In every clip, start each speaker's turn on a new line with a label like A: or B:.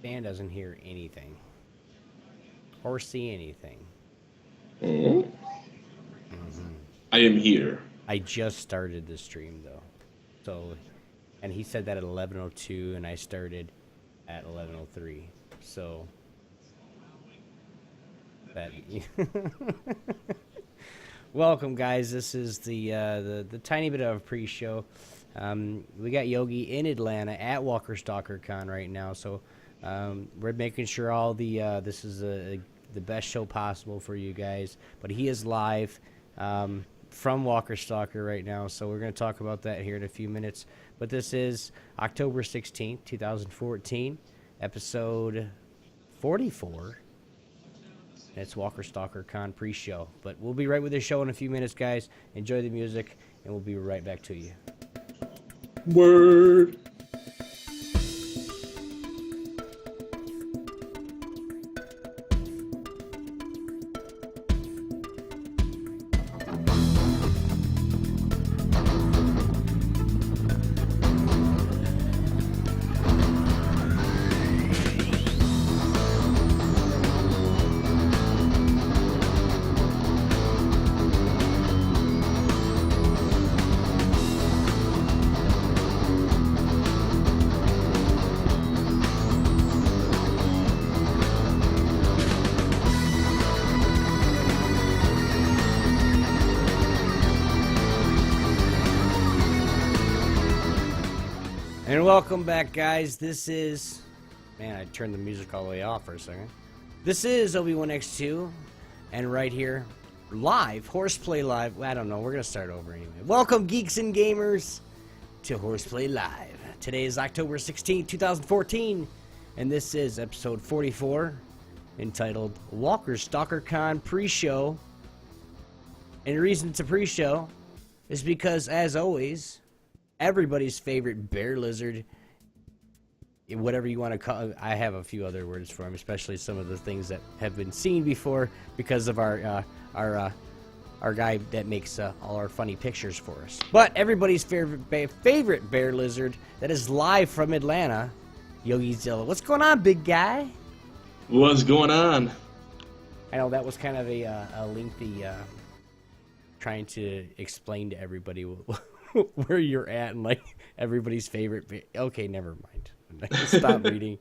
A: Dan doesn't hear anything or see anything.
B: Mhm.
A: hmm
B: I am here.
A: I just started the stream though, so and he said that at 11:02, and I started at 11:03. So that welcome, guys. This is the tiny bit of a pre-show. We got Yogi in Atlanta at Walker Stalker Con right now, so we're making sure all this is the best show possible for you guys. But he is live from Walker Stalker right now, so we're going to talk about that here in a few minutes. But this is October 16th, 2014, episode 44. It's Walker Stalker Con pre-show. But we'll be right with the show in a few minutes, guys. Enjoy the music, and we'll be right back to you.
B: Word.
A: And welcome back, guys. This is... Man, I turned the music all the way off for a second. This is Obi-Wan X2, and right here, live, HorsePLAY Live. I don't know, we're going to start over anyway. Welcome, geeks and gamers, to HorsePLAY Live. Today is October 16th, 2014, and this is episode 44, entitled Walker Stalker Con Pre-Show. And the reason it's a pre-show is because, as always, everybody's favorite bear lizard, whatever you want to call it. I have a few other words for him, especially some of the things that have been seen before because of our guy that makes all our funny pictures for us. But everybody's favorite bear lizard that is live from Atlanta, Yogi Zilla. What's going on, big guy?
B: What's going on?
A: I know that was kind of a lengthy trying to explain to everybody where you're at and like everybody's favorite. Okay, never mind. Stop reading.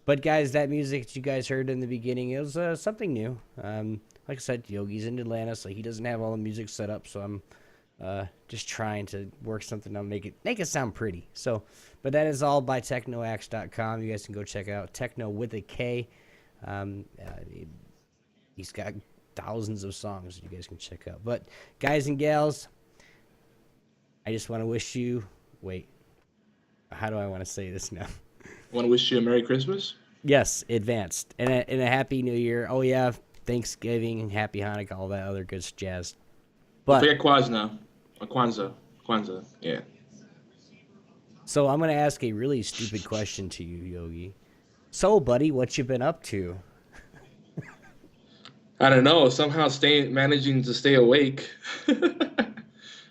A: But guys, that music that you guys heard in the beginning, it was something new. Like I said, Yogi's in Atlanta, so he doesn't have all the music set up. So I'm just trying to work something out, make it sound pretty. So, but that is all by technoax.com. You guys can go check it out. Techno with a K. He's got thousands of songs you guys can check out. But guys and gals, I just want to wish you... Wait. How do I want to say this now?
B: Want to wish you a Merry Christmas?
A: Yes, advanced. And a Happy New Year. Oh, yeah, Thanksgiving and Happy Hanukkah, all that other good jazz. But
B: Forget Kwanzaa. Or Kwanzaa, yeah.
A: So I'm going to ask a really stupid question to you, Yogi. So, buddy, what you been up to?
B: I don't know. Somehow managing to stay awake.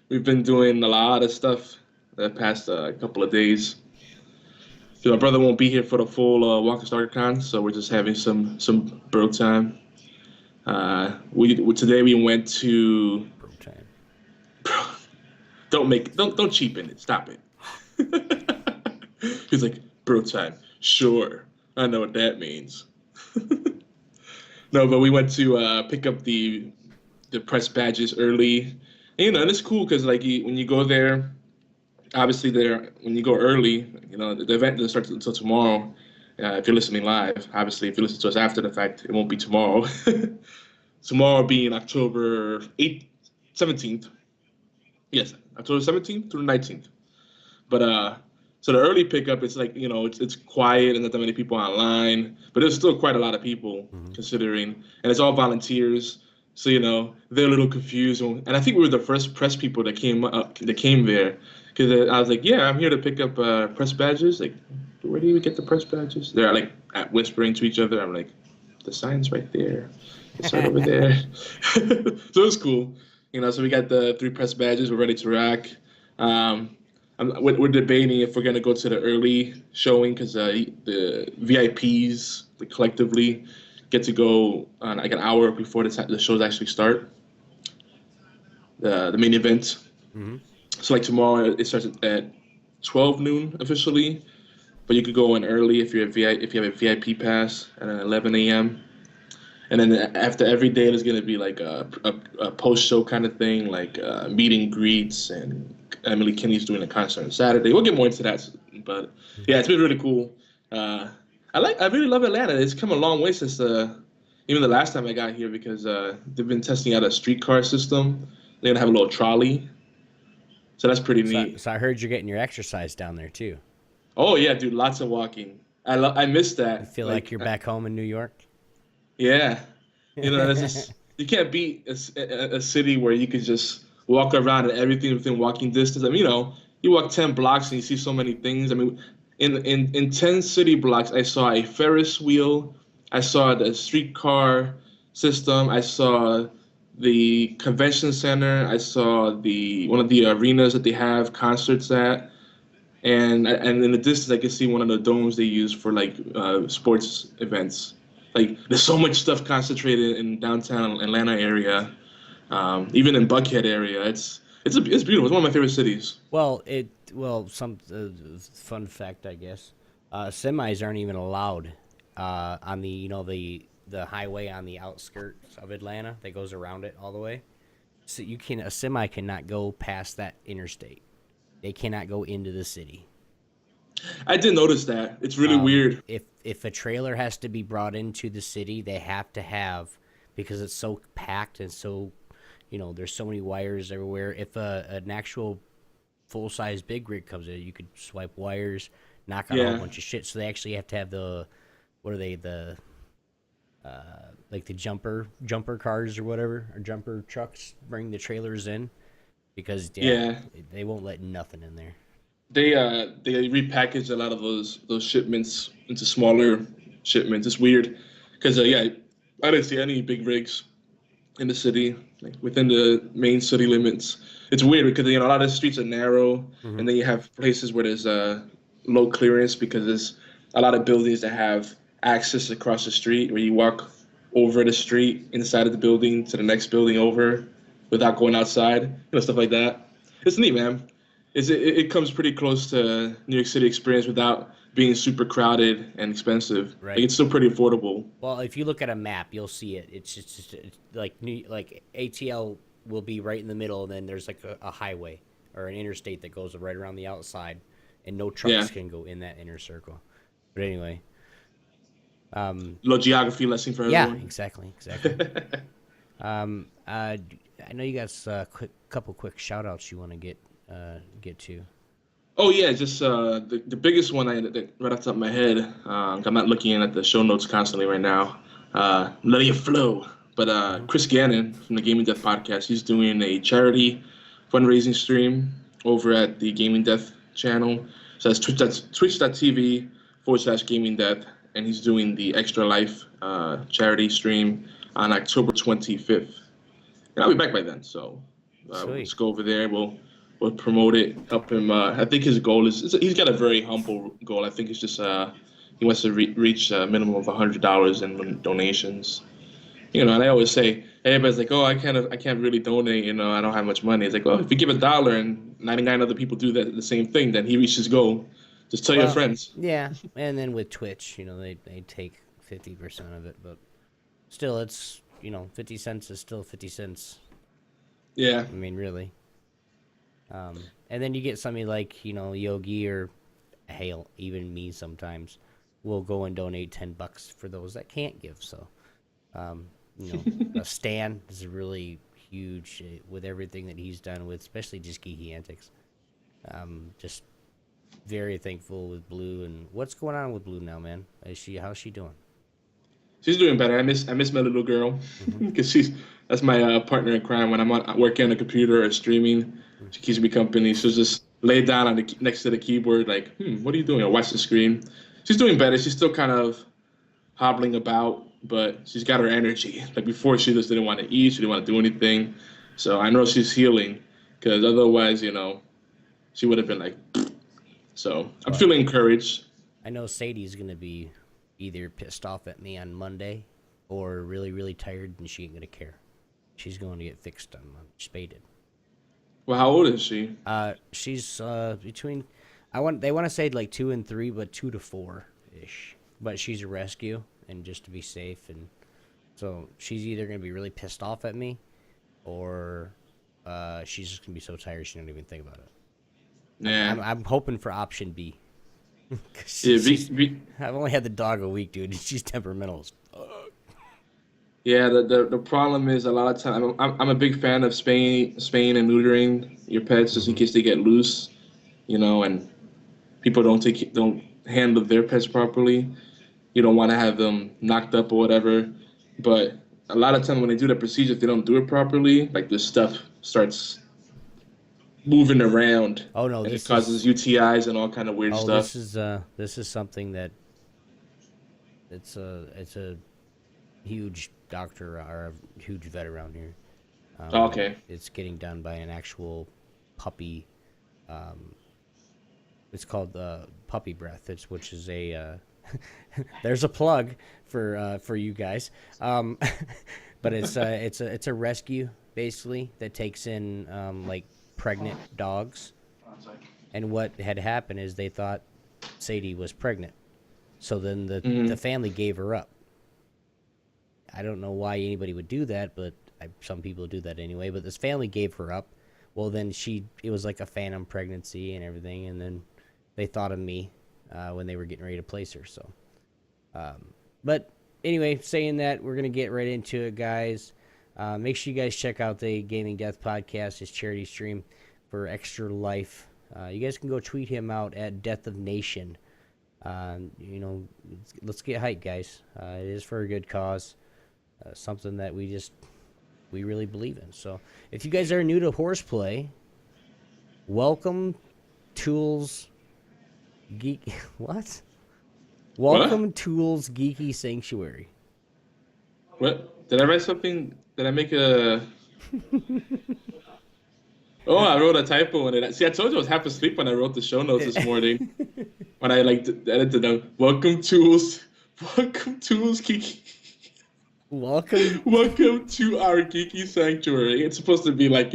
B: We've been doing a lot of stuff the past couple of days. So my brother won't be here for the full Walker Stalker Con, so we're just having some bro time. Today we went to.
A: Bro time.
B: Bro, don't cheapen it. Stop it. He's like, bro time. Sure, I know what that means. No, but we went to pick up the press badges early. And, and it's cool because like when you go there, obviously when you go early, the event doesn't start until tomorrow. If you're listening live, obviously if you listen to us after the fact, it won't be tomorrow. Tomorrow being October 17th. Yes, October 17th through 19th. But so the early pickup, it's like it's quiet and not that many people online, but there's still quite a lot of people considering, and it's all volunteers. So they're a little confused, and I think we were the first press people that came there, because I was like, yeah, I'm here to pick up press badges. Like, where do you get the press badges? They're like whispering to each other. I'm like, the sign's right there. It's right over there. So it was cool. So we got the 3 press badges. We're ready to rock. we're debating if we're gonna go to the early showing because the VIPs collectively get to go on like an hour before the shows actually start. The main event.
A: Hmm.
B: So like tomorrow it starts at 12 noon officially, but you could go in early if if you have a VIP pass at 11 a.m. And then after every day, there's gonna be like a post show kind of thing, like meet and greets, and Emily Kinney's doing a concert on Saturday. We'll get more into that, but yeah, it's been really cool. Uh, I really love Atlanta. It's come a long way since even the last time I got here because they've been testing out a streetcar system. They're gonna have a little trolley, so that's pretty
A: So,
B: neat.
A: so I heard you're getting your exercise down there too.
B: Oh yeah, dude, lots of walking. I miss
A: You
B: that.
A: feel like you're back home in New York?
B: Yeah, that's just you can't beat a city where you could just walk around and everything within walking distance. I mean, you walk 10 blocks and you see so many things. I mean, in 10 city blocks, I saw a Ferris wheel, I saw the streetcar system, I saw the convention center, I saw the one of the arenas that they have concerts at. And in the distance, I can see one of the domes they use for like sports events. Like there's so much stuff concentrated in downtown Atlanta area, even in Buckhead area. It's beautiful. It's one of my favorite cities.
A: Some fun fact, I guess. Semis aren't even allowed on the the highway on the outskirts of Atlanta that goes around it all the way. So a semi cannot go past that interstate. They cannot go into the city.
B: I did notice that. It's really weird.
A: If a trailer has to be brought into the city, they have to have, because it's so packed and so, there's so many wires everywhere. If an actual full size big rig comes in, you could swipe wires, knock out a whole bunch of shit. So they actually have to have what are they, like the jumper cars or whatever, or jumper trucks, bring the trailers in, because they won't let nothing in there.
B: They repackage a lot of those shipments into smaller shipments. It's weird because I didn't see any big rigs in the city, like within the main city limits. It's weird because a lot of the streets are narrow,
A: Mm-hmm.
B: and then you have places where there's low clearance because there's a lot of buildings that have access across the street where you walk over the street inside of the building to the next building over without going outside, stuff like that. It's neat, man. It comes pretty close to New York City experience without being super crowded and expensive.
A: Right.
B: Like, it's still pretty affordable.
A: Well, if you look at a map, you'll see it. It's just it's like ATL will be right in the middle, and then there's like a highway or an interstate that goes right around the outside, and no trucks can go in that inner circle. But anyway,
B: Little geography lesson for everyone.
A: yeah, exactly. I know you got a couple quick shout outs you want to get to.
B: Oh yeah, just the biggest one right off the top of my head. I'm not looking at the show notes constantly right now. Letting it flow. But Chris Gannon from the Gaming Death podcast, he's doing a charity fundraising stream over at the Gaming Death channel. So that's twitch.tv/Gaming Death, and he's doing the Extra Life charity stream on October 25th. And I'll be back by then, so let's go over there. We'll promote it, help him. I think his goal he's got a very humble goal. I think it's just he wants to reach a minimum of $100 in donations. And I always say, everybody's like, oh, I can't really donate. I don't have much money. It's like, well, if you give $1 and 99 other people do the same thing, then he reaches his goal. Just tell your friends.
A: Yeah, and then with Twitch, they take 50% of it, but still, it's 50 cents is still 50 cents.
B: Yeah.
A: I mean, really. And then you get somebody like Yogi or Hale, even me sometimes will go and donate $10 for those that can't give. So, Stan is really huge with everything that he's done with, especially just Geeky Antics. Just very thankful with Blue. And what's going on with Blue now, man? How's she doing?
B: She's doing better. I miss my little girl because that's my partner in crime when I'm working on the computer or streaming. She keeps me company. She'll just lay down next to the keyboard, like, what are you doing? Or watch the screen. She's doing better. She's still kind of hobbling about, but she's got her energy. Like before, she just didn't want to eat. She didn't want to do anything. So I know she's healing, because otherwise, she would have been like So I'm feeling encouraged.
A: I know Sadie's gonna be either pissed off at me on Monday, or really, really tired, and she ain't gonna care. She's going to get fixed on spaded.
B: Well, how old is she?
A: She's between, they want to say like 2 and 3, but 2 to 4 ish. But she's a rescue, and just to be safe, and so she's either gonna be really pissed off at me, or she's just gonna be so tired she don't even think about it.
B: Yeah.
A: I'm hoping for option B.
B: Yeah,
A: I've only had the dog a week, dude. She's temperamental as fuck.
B: yeah. The problem is a lot of time. I'm a big fan of spaying and neutering your pets just in case they get loose, and people don't handle their pets properly. You don't want to have them knocked up or whatever. But a lot of time when they do the procedure, if they don't do it properly, like this stuff starts moving around.
A: Oh no,
B: and it causes UTIs and all kind of weird stuff.
A: This is something that it's a huge doctor or a huge vet around here.
B: Okay.
A: It's getting done by an actual puppy. It's called puppy breath. Which is a there's a plug for you guys. But it's a rescue basically that takes in like pregnant dogs. And what had happened is they thought Sadie was pregnant. So then the family gave her up. I don't know why anybody would do that, but some people do that anyway. But this family gave her up. Well, then it was like a phantom pregnancy and everything. And then they thought of me when they were getting ready to place her. So, but anyway, saying that, we're going to get right into it, guys. Make sure you guys check out the Gaming Death Podcast, his charity stream for Extra Life. You guys can go tweet him out at Death of Nation. Let's get hyped, guys. It is for a good cause, something that we really believe in. So, if you guys are new to Horseplay, welcome, Tools Geek. What? Welcome, Tools Geeky Sanctuary.
B: What? Did I write something? Did I make a? Oh, I wrote a typo in it. See, I told you I was half asleep when I wrote the show notes this morning. When I edited them. Welcome tools, geeky. Welcome to our geeky sanctuary. It's supposed to be like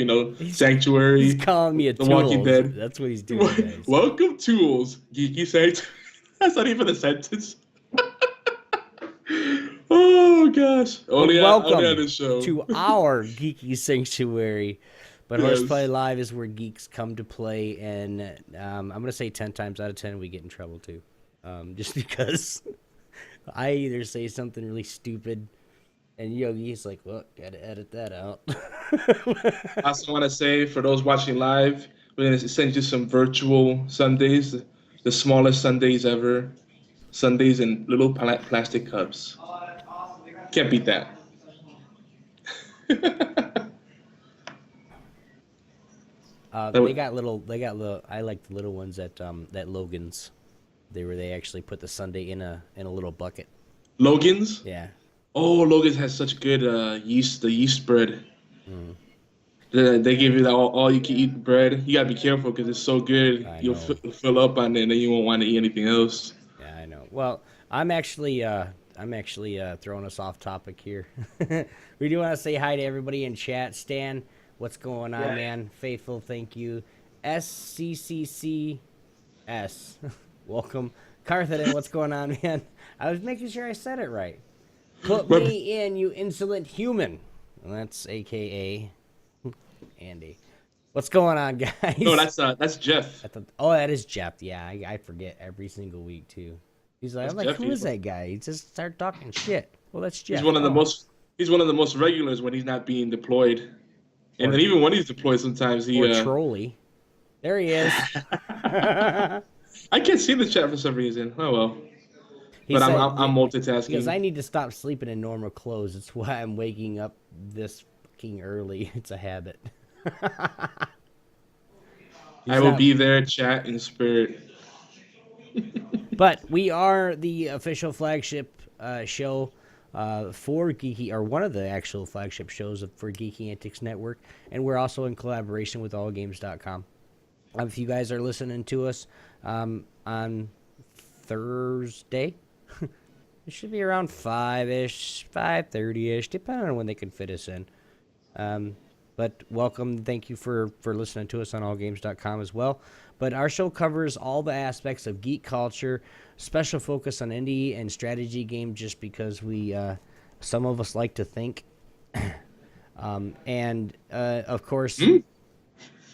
B: sanctuary.
A: He's calling me a
B: The
A: Tools.
B: Walking Dead.
A: That's what he's doing, guys.
B: Welcome tools, geeky sanctuary. That's not even a sentence. Oh gosh!
A: Welcome
B: only on this show.
A: to our geeky sanctuary. But
B: Yes.
A: Horseplay Live is where geeks come to play, and I'm gonna say 10 times out of 10 we get in trouble too, just because I either say something really stupid, and Yogi's like, "Well, gotta edit that out."
B: I also want to say for those watching live, we're gonna send you some virtual Sundays, the smallest Sundays ever, Sundays in little plastic cups. Can't beat that.
A: They got little. I like the little ones at Logan's. They actually put the sundae in a little bucket.
B: Logan's?
A: Yeah.
B: Oh, Logan's has such good yeast. The yeast bread. They give you that all you can eat bread. You gotta be careful because it's so good. You'll fill up on it, and then you won't want to eat anything else.
A: Yeah, I know. Well, I'm actually throwing us off topic here. We do want to say hi to everybody in chat. Stan, what's going on, man? Faithful, thank you. SCCCS, welcome. Carthaden, what's going on, man? I was making sure I said it right. Put me in, you insolent human. Well, that's AKA Andy. What's going on, guys?
B: No, that's Jeff.
A: That is Jeff. Yeah, I forget every single week too. He's like,
B: Jeff,
A: who is that guy? He just started talking shit. Well, that's Jeff.
B: He's one of the most. He's one of the most regulars when he's not being deployed, and then even when he's deployed, sometimes he.
A: Or Trolley. There he is.
B: I can't see the chat for some reason. Oh well. But I'm multitasking.
A: Because I need to stop sleeping in normal clothes. That's why I'm waking up this fucking early. It's a habit.
B: I will be there, chat in spirit.
A: But we are the official flagship show for Geeky, or one of the actual flagship shows for Geeky Antics Network, and we're also in collaboration with AllGames.com. If you guys are listening to us on Thursday, it should be around 5-ish, 5:30-ish, depending on when they can fit us in. But welcome. Thank you for listening to us on allgames.com as well. But our show covers all the aspects of geek culture, special focus on indie and strategy games just because we, some of us like to think. And, of course,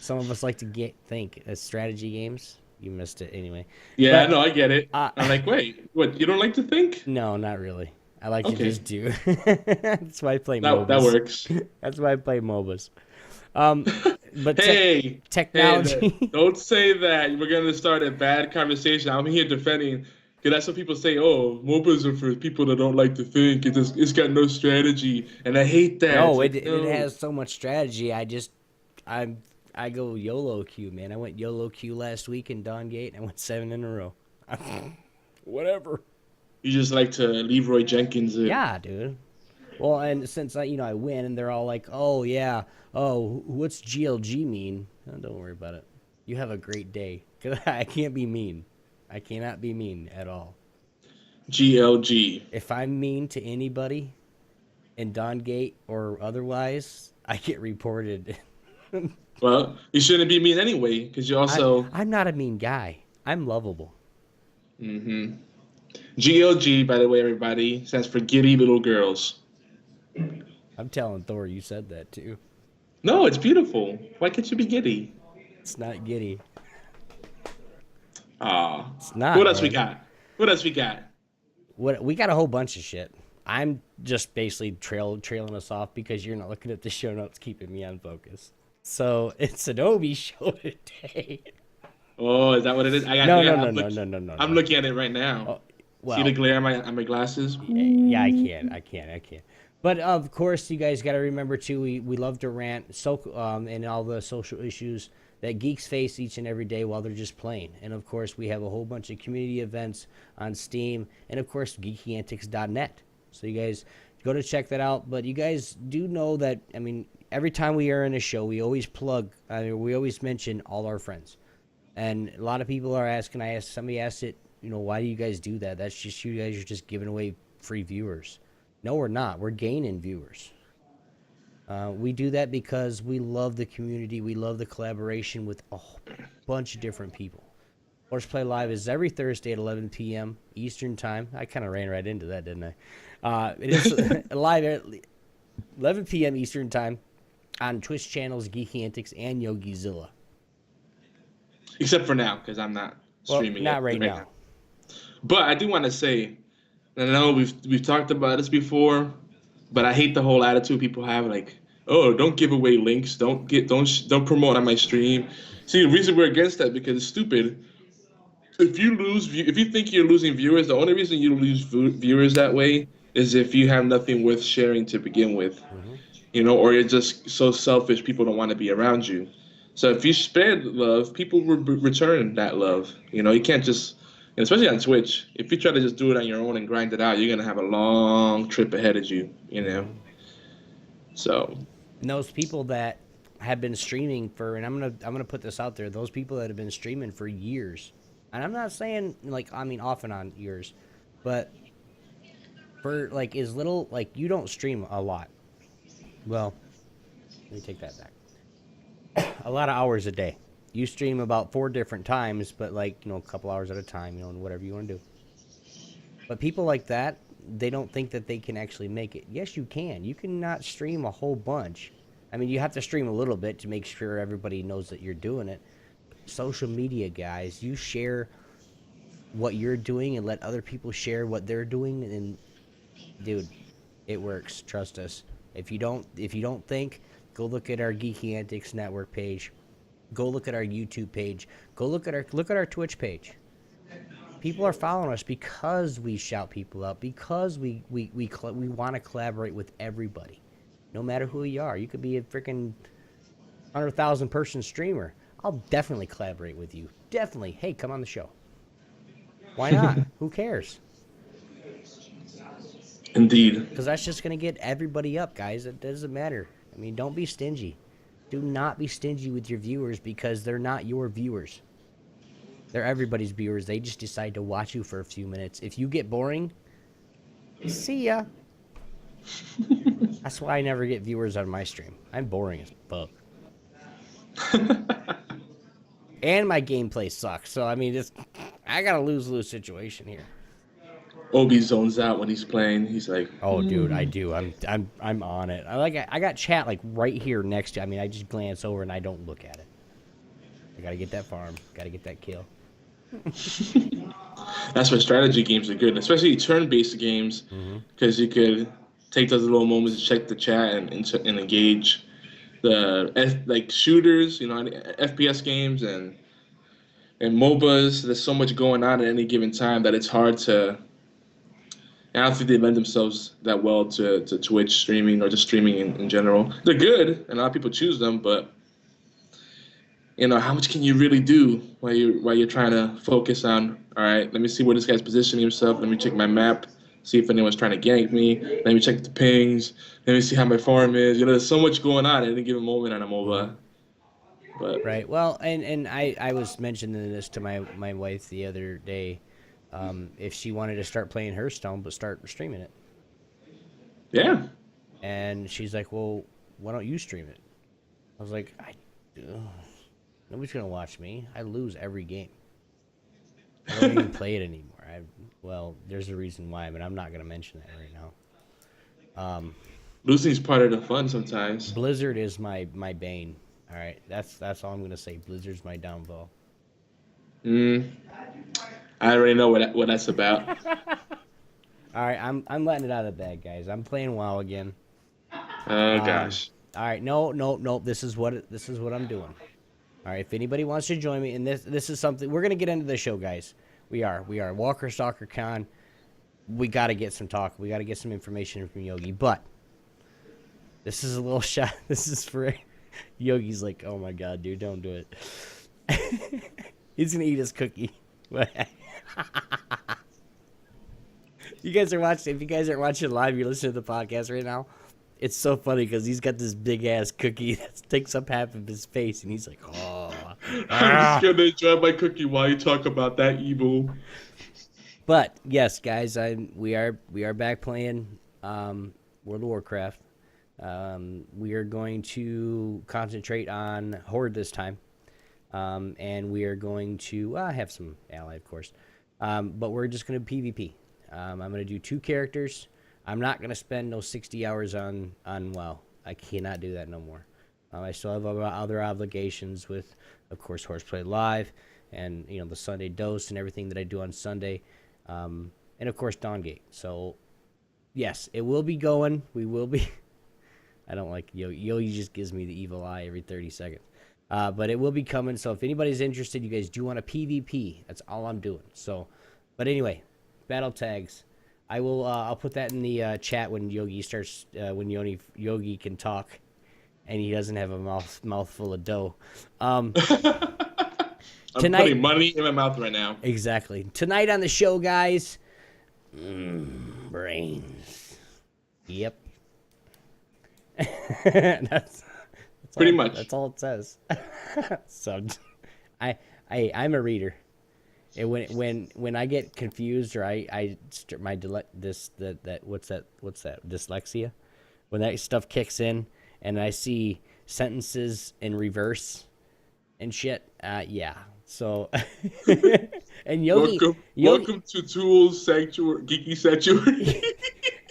A: some of us like to think as strategy games. You missed it anyway.
B: Yeah,
A: But,
B: no, I get it. I'm like, wait, what? You don't like to think?
A: No, not really. I like to
B: Okay.
A: just do. That's why I play MOBAs.
B: That works.
A: That's why I play MOBAs. But
B: Hey,
A: technology.
B: hey, don't say that. We're gonna start a bad conversation. I'm here defending, because that's what people say. Oh, MOBAs are for people that don't like to think. It's got no strategy, and I hate that.
A: No,
B: It's
A: it
B: like, no.
A: has so much strategy. I go YOLO Q, man. I went YOLO Q last week in Dawn Gate. I went 7 in a row. Whatever.
B: You just like to Leroy Jenkins it.
A: Yeah, dude. Well, and since I win, and they're all like, "Oh yeah, oh, what's GLG mean?" Oh, don't worry about it. You have a great day. 'Cause I can't be mean. I cannot be mean at all.
B: GLG.
A: If I'm mean to anybody in Dawn Gate or otherwise, I get reported.
B: Well, you shouldn't be mean anyway, because you also.
A: I'm not a mean guy. I'm lovable.
B: Mm-hmm. GLG, by the way, everybody, stands for Giddy Little Girls.
A: I'm telling Thor you said that too.
B: No, it's beautiful. Why can't you be giddy?
A: It's not giddy.
B: Ah.
A: It's not.
B: What else we
A: man.
B: got? What else we got?
A: What we got a whole bunch of shit. I'm just basically trailing us off because you're not looking at the show notes, keeping me on focus. So it's an Obi show today.
B: Oh, is that what it is?
A: No.
B: I'm looking at it right now.
A: Oh, well,
B: See the glare on my glasses?
A: yeah, I can. But of course, you guys got to remember too. We love to rant and all the social issues that geeks face each and every day while they're just playing. And of course, we have a whole bunch of community events on Steam and of course geekyantics.net. So you guys go to check that out. But you guys do know that, I mean, every time we are in a show, we always we always mention all our friends. And a lot of people are asking, somebody asked it, why do you guys do that? That's just, you guys are just giving away free viewers. No, we're not. We're gaining viewers. We do that because we love the community. We love the collaboration with a whole bunch of different people. HorsePLAY Live is every Thursday at 11 p.m. Eastern Time. I kind of ran right into that, didn't I? It is live at 11 p.m. Eastern Time on Twitch channels Geeky Antics and YogiZilla.
B: Except for now, because I'm not streaming
A: not
B: it
A: right now.
B: But I do want to say, and I know we've talked about this before, but I hate the whole attitude people have, like, oh, don't give away links, don't promote on my stream. See, the reason we're against that because it's stupid. If you think you're losing viewers, the only reason you lose viewers that way is if you have nothing worth sharing to begin with, or you're just so selfish people don't want to be around you. So if you spread love, people will return that love. You can't just, and especially on Twitch, if you try to just do it on your own and grind it out, you're gonna have a long trip ahead of you. So. And
A: those people that have been streaming and I'm gonna put this out there. Those people that have been streaming for years, and I'm not saying off and on years, but for as little you don't stream a lot. Well, let me take that back. A lot of hours a day. You stream about 4 different times, but a couple hours at a time, whatever you want to do. But people like that, they don't think that they can actually make it. Yes, you can. You can not stream a whole bunch. I mean, you have to stream a little bit to make sure everybody knows that you're doing it. Social media, guys, you share what you're doing and let other people share what they're doing, and dude, it works. Trust us. If you don't think, go look at our Geeky Antics Network page. Go look at our YouTube page. Go look at our Twitch page. People are following us because we shout people out, because we want to collaborate with everybody, no matter who you are. You could be a freaking 100,000 person streamer. I'll definitely collaborate with you. Definitely. Hey, come on the show. Why not? Who cares?
B: Indeed.
A: Because that's just going to get everybody up, guys. It doesn't matter. I mean, don't be stingy. Do not be stingy with your viewers because they're not your viewers. They're everybody's viewers. They just decide to watch you for a few minutes. If you get boring, see ya. That's why I never get viewers on my stream. I'm boring as fuck. And my gameplay sucks. So I mean, I got a lose-lose situation here.
B: Obi zones out when he's playing. He's like,
A: "Oh, dude, I do. I'm on it. I got chat like right here next to. I mean, I just glance over and I don't look at it. I gotta get that farm. Gotta get that kill."
B: That's why strategy games are good, especially turn-based games, because you could take those little moments to check the chat and engage. Like shooters, FPS games and MOBAs. There's so much going on at any given time that it's hard to. I don't think they lend themselves that well to Twitch streaming or just streaming in general. They're good, and a lot of people choose them, but how much can you really do while you're trying to focus on? All right, let me see where this guy's positioning himself. Let me check my map, see if anyone's trying to gank me. Let me check the pings. Let me see how my farm is. There's so much going on at any given moment on a MOBA. But
A: right. Well, and I was mentioning this to my wife the other day. If she wanted to start playing Hearthstone, but start streaming it.
B: Yeah.
A: And she's like, "Well, why don't you stream it?" I was like, "Nobody's gonna watch me. I lose every game. I don't even play it anymore." Well, there's a reason why, but I'm not gonna mention that right now.
B: Losing's part of the fun sometimes.
A: Blizzard is my bane. All right, that's all I'm gonna say. Blizzard's my downfall.
B: I already know what that's about.
A: All right, I'm letting it out of the bag, guys. I'm playing WoW again.
B: Oh gosh.
A: All right, no. This is what I'm doing. All right, if anybody wants to join me, and this is something we're gonna get into the show, guys. We are Walker Stalker Con. We got to get some talk. We got to get some information from Yogi. But this is a little shot. This is for Yogi's. Like, oh my god, dude, don't do it. He's gonna eat his cookie. You guys are watching. If you guys aren't watching live, you're listening to the podcast right now. It's so funny because he's got this big ass cookie that takes up half of his face, and he's like, "Oh."
B: I'm just gonna enjoy my cookie while you talk about that evil.
A: But yes, guys, we are back playing World of Warcraft. We are going to concentrate on Horde this time, and we are going to have some ally, of course. But we're just going to PvP. I'm going to do 2 characters. I'm not going to spend no 60 hours on WoW. I cannot do that no more. I still have other obligations with, of course, HorsePLAY Live and, the Sunday dose and everything that I do on Sunday. And, of course, Dawngate. So, yes, it will be going. We will be. I don't like Yogi just gives me the evil eye every 30 seconds. But it will be coming. So if anybody's interested, you guys do want a PvP. That's all I'm doing. So, but anyway, battle tags. I will. I'll put that in the chat when Yogi starts. When Yogi can talk, and he doesn't have a mouthful of dough.
B: I'm
A: tonight,
B: putting money in my mouth right now.
A: Exactly. Tonight on the show, guys. Brains. Yep. that's
B: pretty much.
A: That's all it says. So, I'm a reader. And when I get confused or what's that dyslexia, when that stuff kicks in and I see sentences in reverse and shit, yeah. So and
B: welcome to Tools Sanctuary, Geeky Sanctuary.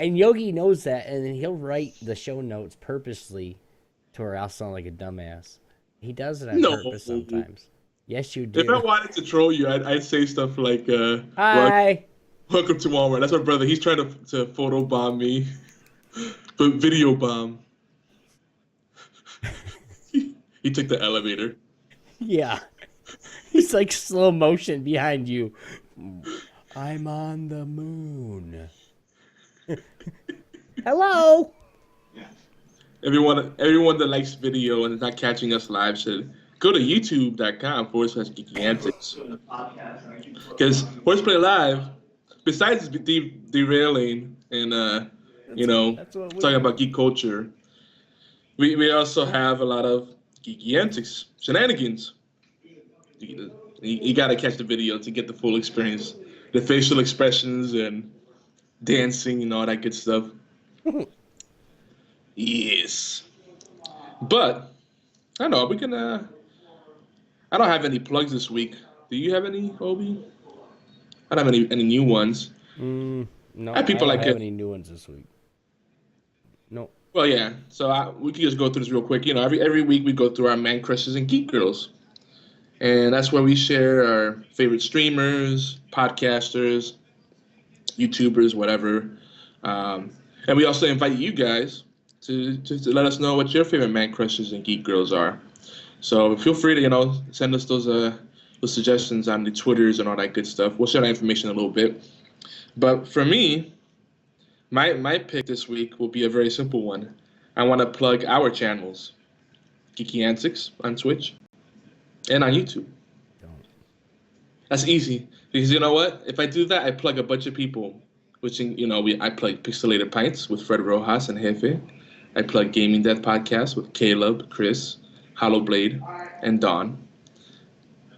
A: And Yogi knows that, and then he'll write the show notes purposely to where I'll sound like a dumbass. He does it on purpose sometimes. Yes, you do.
B: If I wanted to troll you, I'd say stuff like,
A: "Hi,
B: welcome to Walmart." That's my brother. He's trying to photo bomb me, but video bomb. He took the elevator.
A: Yeah, he's like slow motion behind you. I'm on the moon. Hello.
B: Everyone that likes video and is not catching us live should go to youtube.com/geeky antics. Because HorsePLAY Live, besides derailing and talking about geek culture, we also have a lot of geeky antics, shenanigans. You got to catch the video to get the full experience, the facial expressions and dancing and all that good stuff. Yes, but I don't know. We're gonna. I don't have any plugs this week. Do you have any, Obi? I don't have any new ones.
A: No,
B: I have people
A: don't
B: like
A: have
B: it.
A: any new ones this week. No.
B: Well, yeah. So we can just go through this real quick. Every week we go through our man crushes and geek girls, and that's where we share our favorite streamers, podcasters, YouTubers, whatever. And we also invite you guys to let us know what your favorite man crushes and geek girls are. So feel free to send us those suggestions on the Twitters and all that good stuff. We'll share that information in a little bit. But for me, my pick this week will be a very simple one. I want to plug our channels, Geeky Antics on Twitch and on YouTube.
A: Don't.
B: That's easy because you know what? If I do that, I plug a bunch of people. I plug Pixelated Pints with Fred Rojas and Jefe. I plug Gaming Death Podcast with Caleb, Chris, Hollowblade, and Dawn.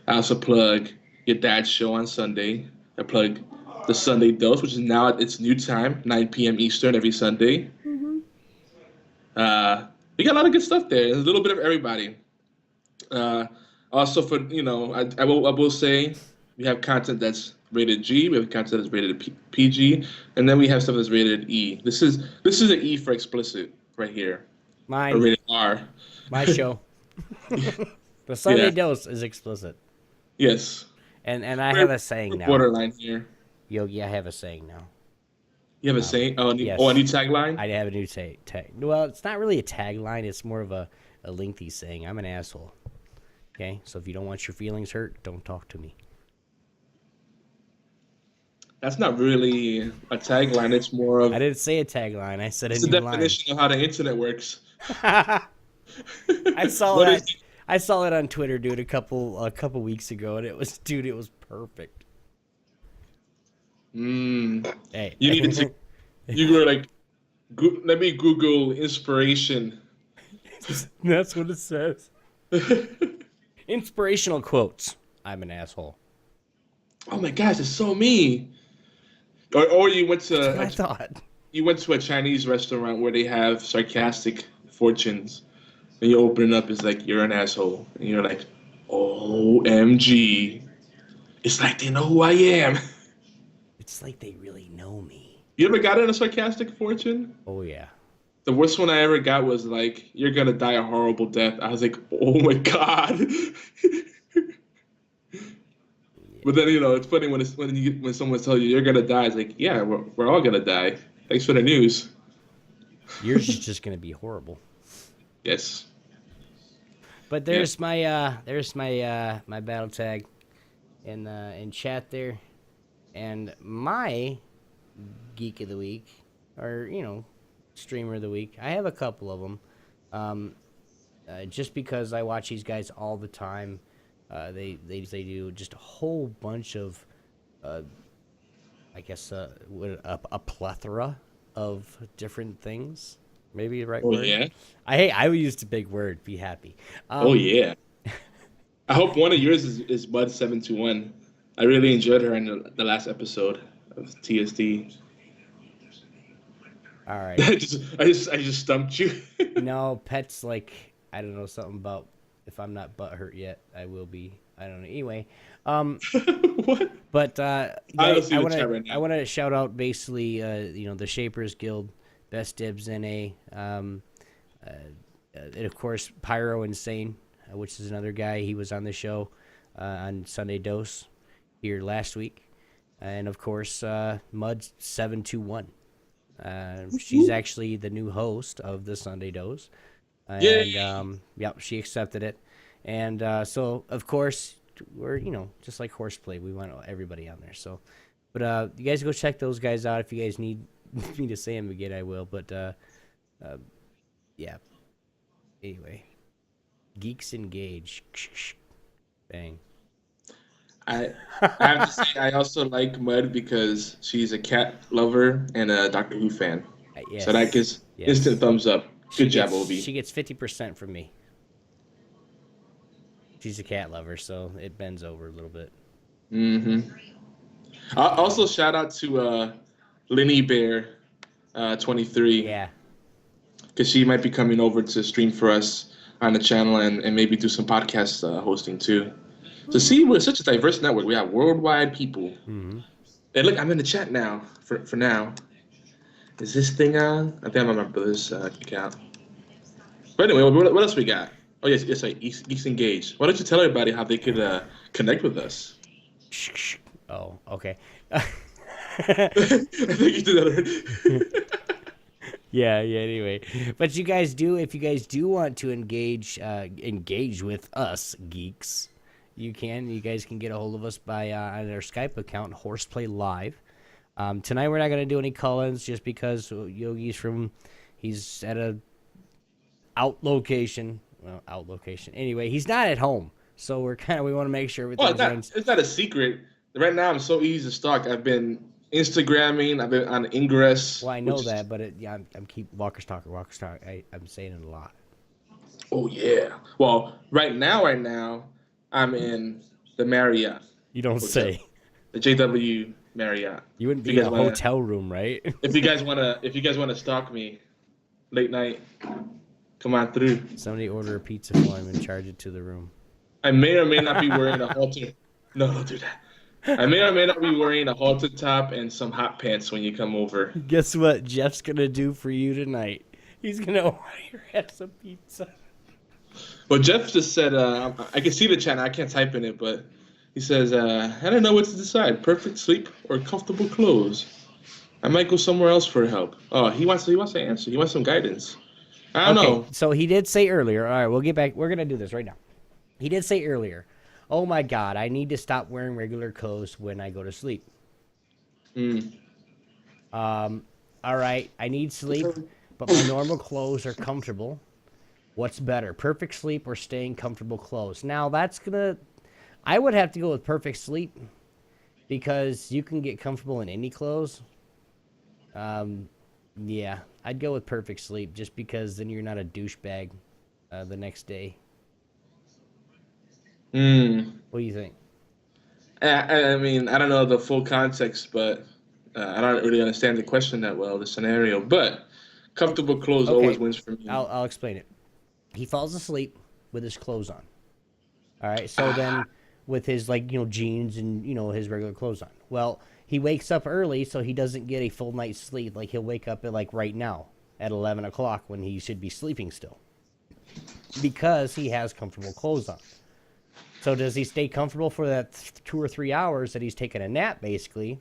B: I also plug Your Dad's Show on Sunday. I plug the Sunday Dose, which is now at its new time, 9 p.m. Eastern every Sunday.
A: Mm-hmm.
B: We got a lot of good stuff there. There's a little bit of everybody. Also, I will say we have content that's rated G. We have content that's rated PG, and then we have stuff that's rated E. This is an E for explicit right here.
A: Mine.
B: Or rated R.
A: My show. The Sunday Dose is explicit.
B: Yes.
A: And I have a saying now.
B: Borderline here.
A: Yogi, I have a saying now.
B: You have a saying?
A: Yes.
B: A new tagline?
A: I have a new tag. Well, it's not really a tagline. It's more of a lengthy saying. I'm an asshole. Okay? So if you don't want your feelings hurt, don't talk to me.
B: That's not really a tagline. It's more of...
A: I didn't say a tagline. I said
B: it's
A: a new
B: the definition of how the internet works.
A: I saw that. I saw it on Twitter, dude, a couple weeks ago, and it was perfect. Hey,
B: you needed to. You were like, let me Google inspiration.
A: That's what it says. Inspirational quotes. I'm an asshole.
B: Oh my gosh, it's so me. Or you went to.
A: That's what I thought.
B: You went to a Chinese restaurant where they have sarcastic fortunes, and you open it up, it's like you're an asshole, and you're like, OMG, it's like they know who I am.
A: It's like they really know me.
B: You ever got in a sarcastic fortune?
A: Oh yeah.
B: The worst one I ever got was like, you're gonna die a horrible death. I was like, oh my god. But then it's funny when someone tells you you're gonna die. It's like, yeah, we're all gonna die. Thanks for the news.
A: Yours is just gonna be horrible.
B: Yes.
A: But there's my my battle tag in chat there, and my geek of the week, or streamer of the week. I have a couple of them, just because I watch these guys all the time. They do just a whole bunch of, I guess a plethora of different things. Maybe the right word.
B: Yeah.
A: I used a big word. Be happy.
B: Oh yeah. I hope one of yours is Bud721. I really enjoyed her in the last episode of TSD.
A: All right.
B: I just stumped you.
A: No, Pet's like, I don't know, something about if I'm not butthurt yet, I will be. I don't know. Anyway,
B: What?
A: But
B: I
A: want to shout out basically, the Shapers Guild, Best Dibs NA, and of course Pyro Insane, which is another guy. He was on the show on Sunday Dose here last week, and of course Mud721. She's actually the new host of the Sunday Dose, and she accepted it, and so of course we're just like Horseplay, we want everybody on there. So, but you guys go check those guys out. If you guys need me to say them again, I will. But yeah. Anyway, Geeks Engage. Bang.
B: I have to say I also like Mud because she's a cat lover and a Doctor Who fan.
A: Yes.
B: So that gets instant thumbs up. Good job, Obi.
A: She gets 50% from me. She's a cat lover, so it bends over a little bit.
B: Mm-hmm. Also, shout out to Linny Bear 23,
A: Yeah.
B: because she might be coming over to stream for us on the channel and maybe do some podcast hosting too. So see, we're such a diverse network. We have worldwide people.
A: Mm-hmm.
B: Hey, look, I'm in the chat now. For now, is this thing on? I think I'm on my brother's account. But anyway, what else we got? Oh yes, yes, like East Engage. Why don't you tell everybody how they could connect with us?
A: Oh, okay.
B: I think you did that already.
A: Yeah. Anyway, but you guys do, if you guys do want to engage with us geeks, you can. You guys can get a hold of us by on our Skype account, HorsePLAY Live. Tonight we're not gonna do any call-ins just because he's at a out location. Well, out location. Anyway, he's not at home, so we want to make sure
B: Well,
A: everything's runs.
B: it's not a secret. Right now, I'm so easy to stalk. I've been Instagramming. I've been on Ingress.
A: Well, I know that, but I'm keep Walker's talking. I'm saying it a lot.
B: Oh yeah. Well, right now, I'm in the Marriott.
A: You don't
B: Hotel.
A: say.
B: The JW Marriott.
A: You wouldn't be in a hotel room, right?
B: If you guys wanna stalk me, late night, come on through.
A: Somebody order a pizza for him and charge it to the room.
B: I may or may not be wearing a halter. No, don't do that. I may or may not be wearing a halter top and some hot pants when you come over.
A: Guess what Jeff's gonna do for you tonight? He's gonna order your ass a pizza.
B: Well, Jeff just said, I can see the chat. I can't type in it, but he says, I don't know what to decide: perfect sleep or comfortable clothes. I might go somewhere else for help. Oh, he wants to answer. He wants some guidance. I don't know.
A: So he did say earlier. All right, we'll get back. We're gonna do this right now. He did say earlier, oh my God, I need to stop wearing regular clothes when I go to sleep. All right, I need sleep, but my normal clothes are comfortable. What's better, perfect sleep or staying comfortable clothes? Now, I would have to go with perfect sleep because you can get comfortable in any clothes. Yeah, I'd go with perfect sleep just because then you're not a douchebag the next day. What do you think?
B: I mean, I don't know the full context, but I don't really understand the question that well, the scenario. But comfortable clothes always wins for me.
A: I'll explain it. He falls asleep with his clothes on. All right, so then with his jeans and his regular clothes on. Well, he wakes up early, so he doesn't get a full night's sleep. Like he'll wake up at right now at 11 o'clock when he should be sleeping still, because he has comfortable clothes on. So does he stay comfortable for that 2 or 3 hours that he's taking a nap, basically?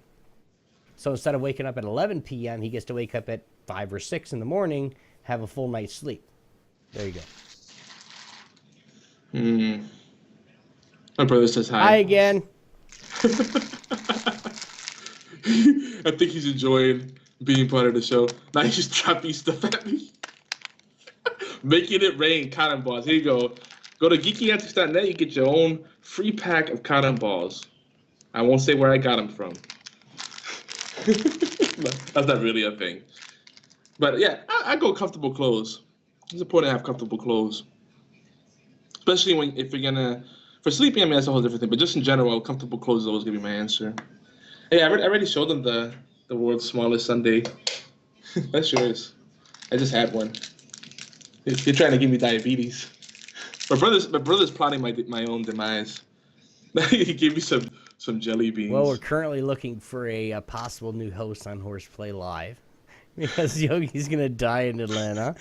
A: So instead of waking up at 11 p.m., he gets to wake up at 5 or 6 in the morning, have a full night's sleep. There you go.
B: My brother says hi.
A: Hi again.
B: I think he's enjoying being part of the show. Now he's just dropping stuff at me. Making it rain cotton balls. Here you go. Go to geekyantics.net. You get your own free pack of cotton balls. I won't say where I got them from. That's not really a thing. But yeah, I go comfortable clothes. It's important to have comfortable clothes. Especially if you're gonna... For sleeping, I mean, that's a whole different thing. But just in general, comfortable clothes is always gonna be my answer. Hey, I already showed them the world's smallest sundae. That's yours. I just had one. You're trying to give me diabetes. My brother's plotting my own demise. He gave me some jelly beans.
A: Well, we're currently looking for a possible new host on HorsePLAY Live because Yogi's gonna die in Atlanta.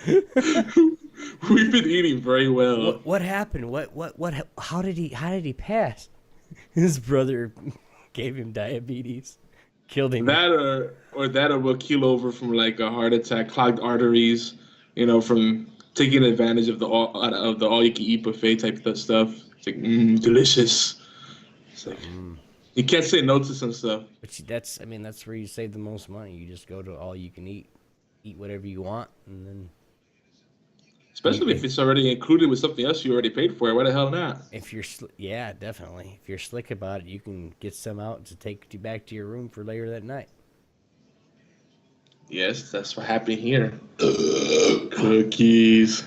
B: We've been eating very well.
A: What happened? What? How did he pass? His brother gave him diabetes, killed him.
B: That or we'll keel over from like a heart attack, clogged arteries, from taking advantage of the all you can eat buffet type of stuff. It's like delicious. It's like you can't say no to some stuff.
A: But that's where you save the most money. You just go to all you can eat whatever you want, and then.
B: Especially if it's already included with something else you already paid for. Why the hell not?
A: Yeah, definitely. If you're slick about it, you can get some out to take you back to your room for later that night.
B: Yes, that's what happened here. Cookies.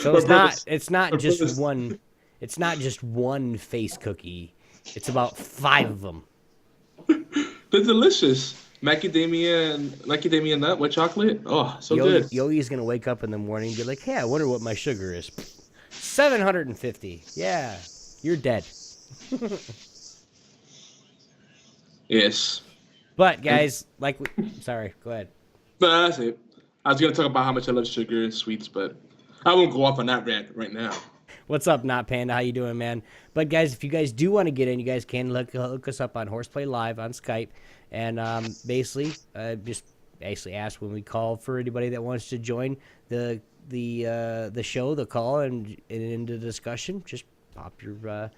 A: So
B: My
A: it's
B: brother's-
A: not
B: my
A: just
B: brother's-
A: one. It's not just one face cookie. It's about 5 of them.
B: They're delicious. Macadamia nut with chocolate. Oh, so good.
A: Yogi's gonna wake up in the morning and be like, "Hey, I wonder what my sugar is." 750. Yeah, you're dead.
B: Yes.
A: But guys, sorry, go ahead.
B: No, that's it. I was gonna talk about how much I love sugar and sweets, but I won't go off on that rant right now.
A: What's up, Not Panda? How you doing, man? But guys, if you guys do want to get in, you guys can look us up on HorsePLAY Live on Skype, and basically ask when we call for anybody that wants to join the show, the call, and into the discussion. Just pop your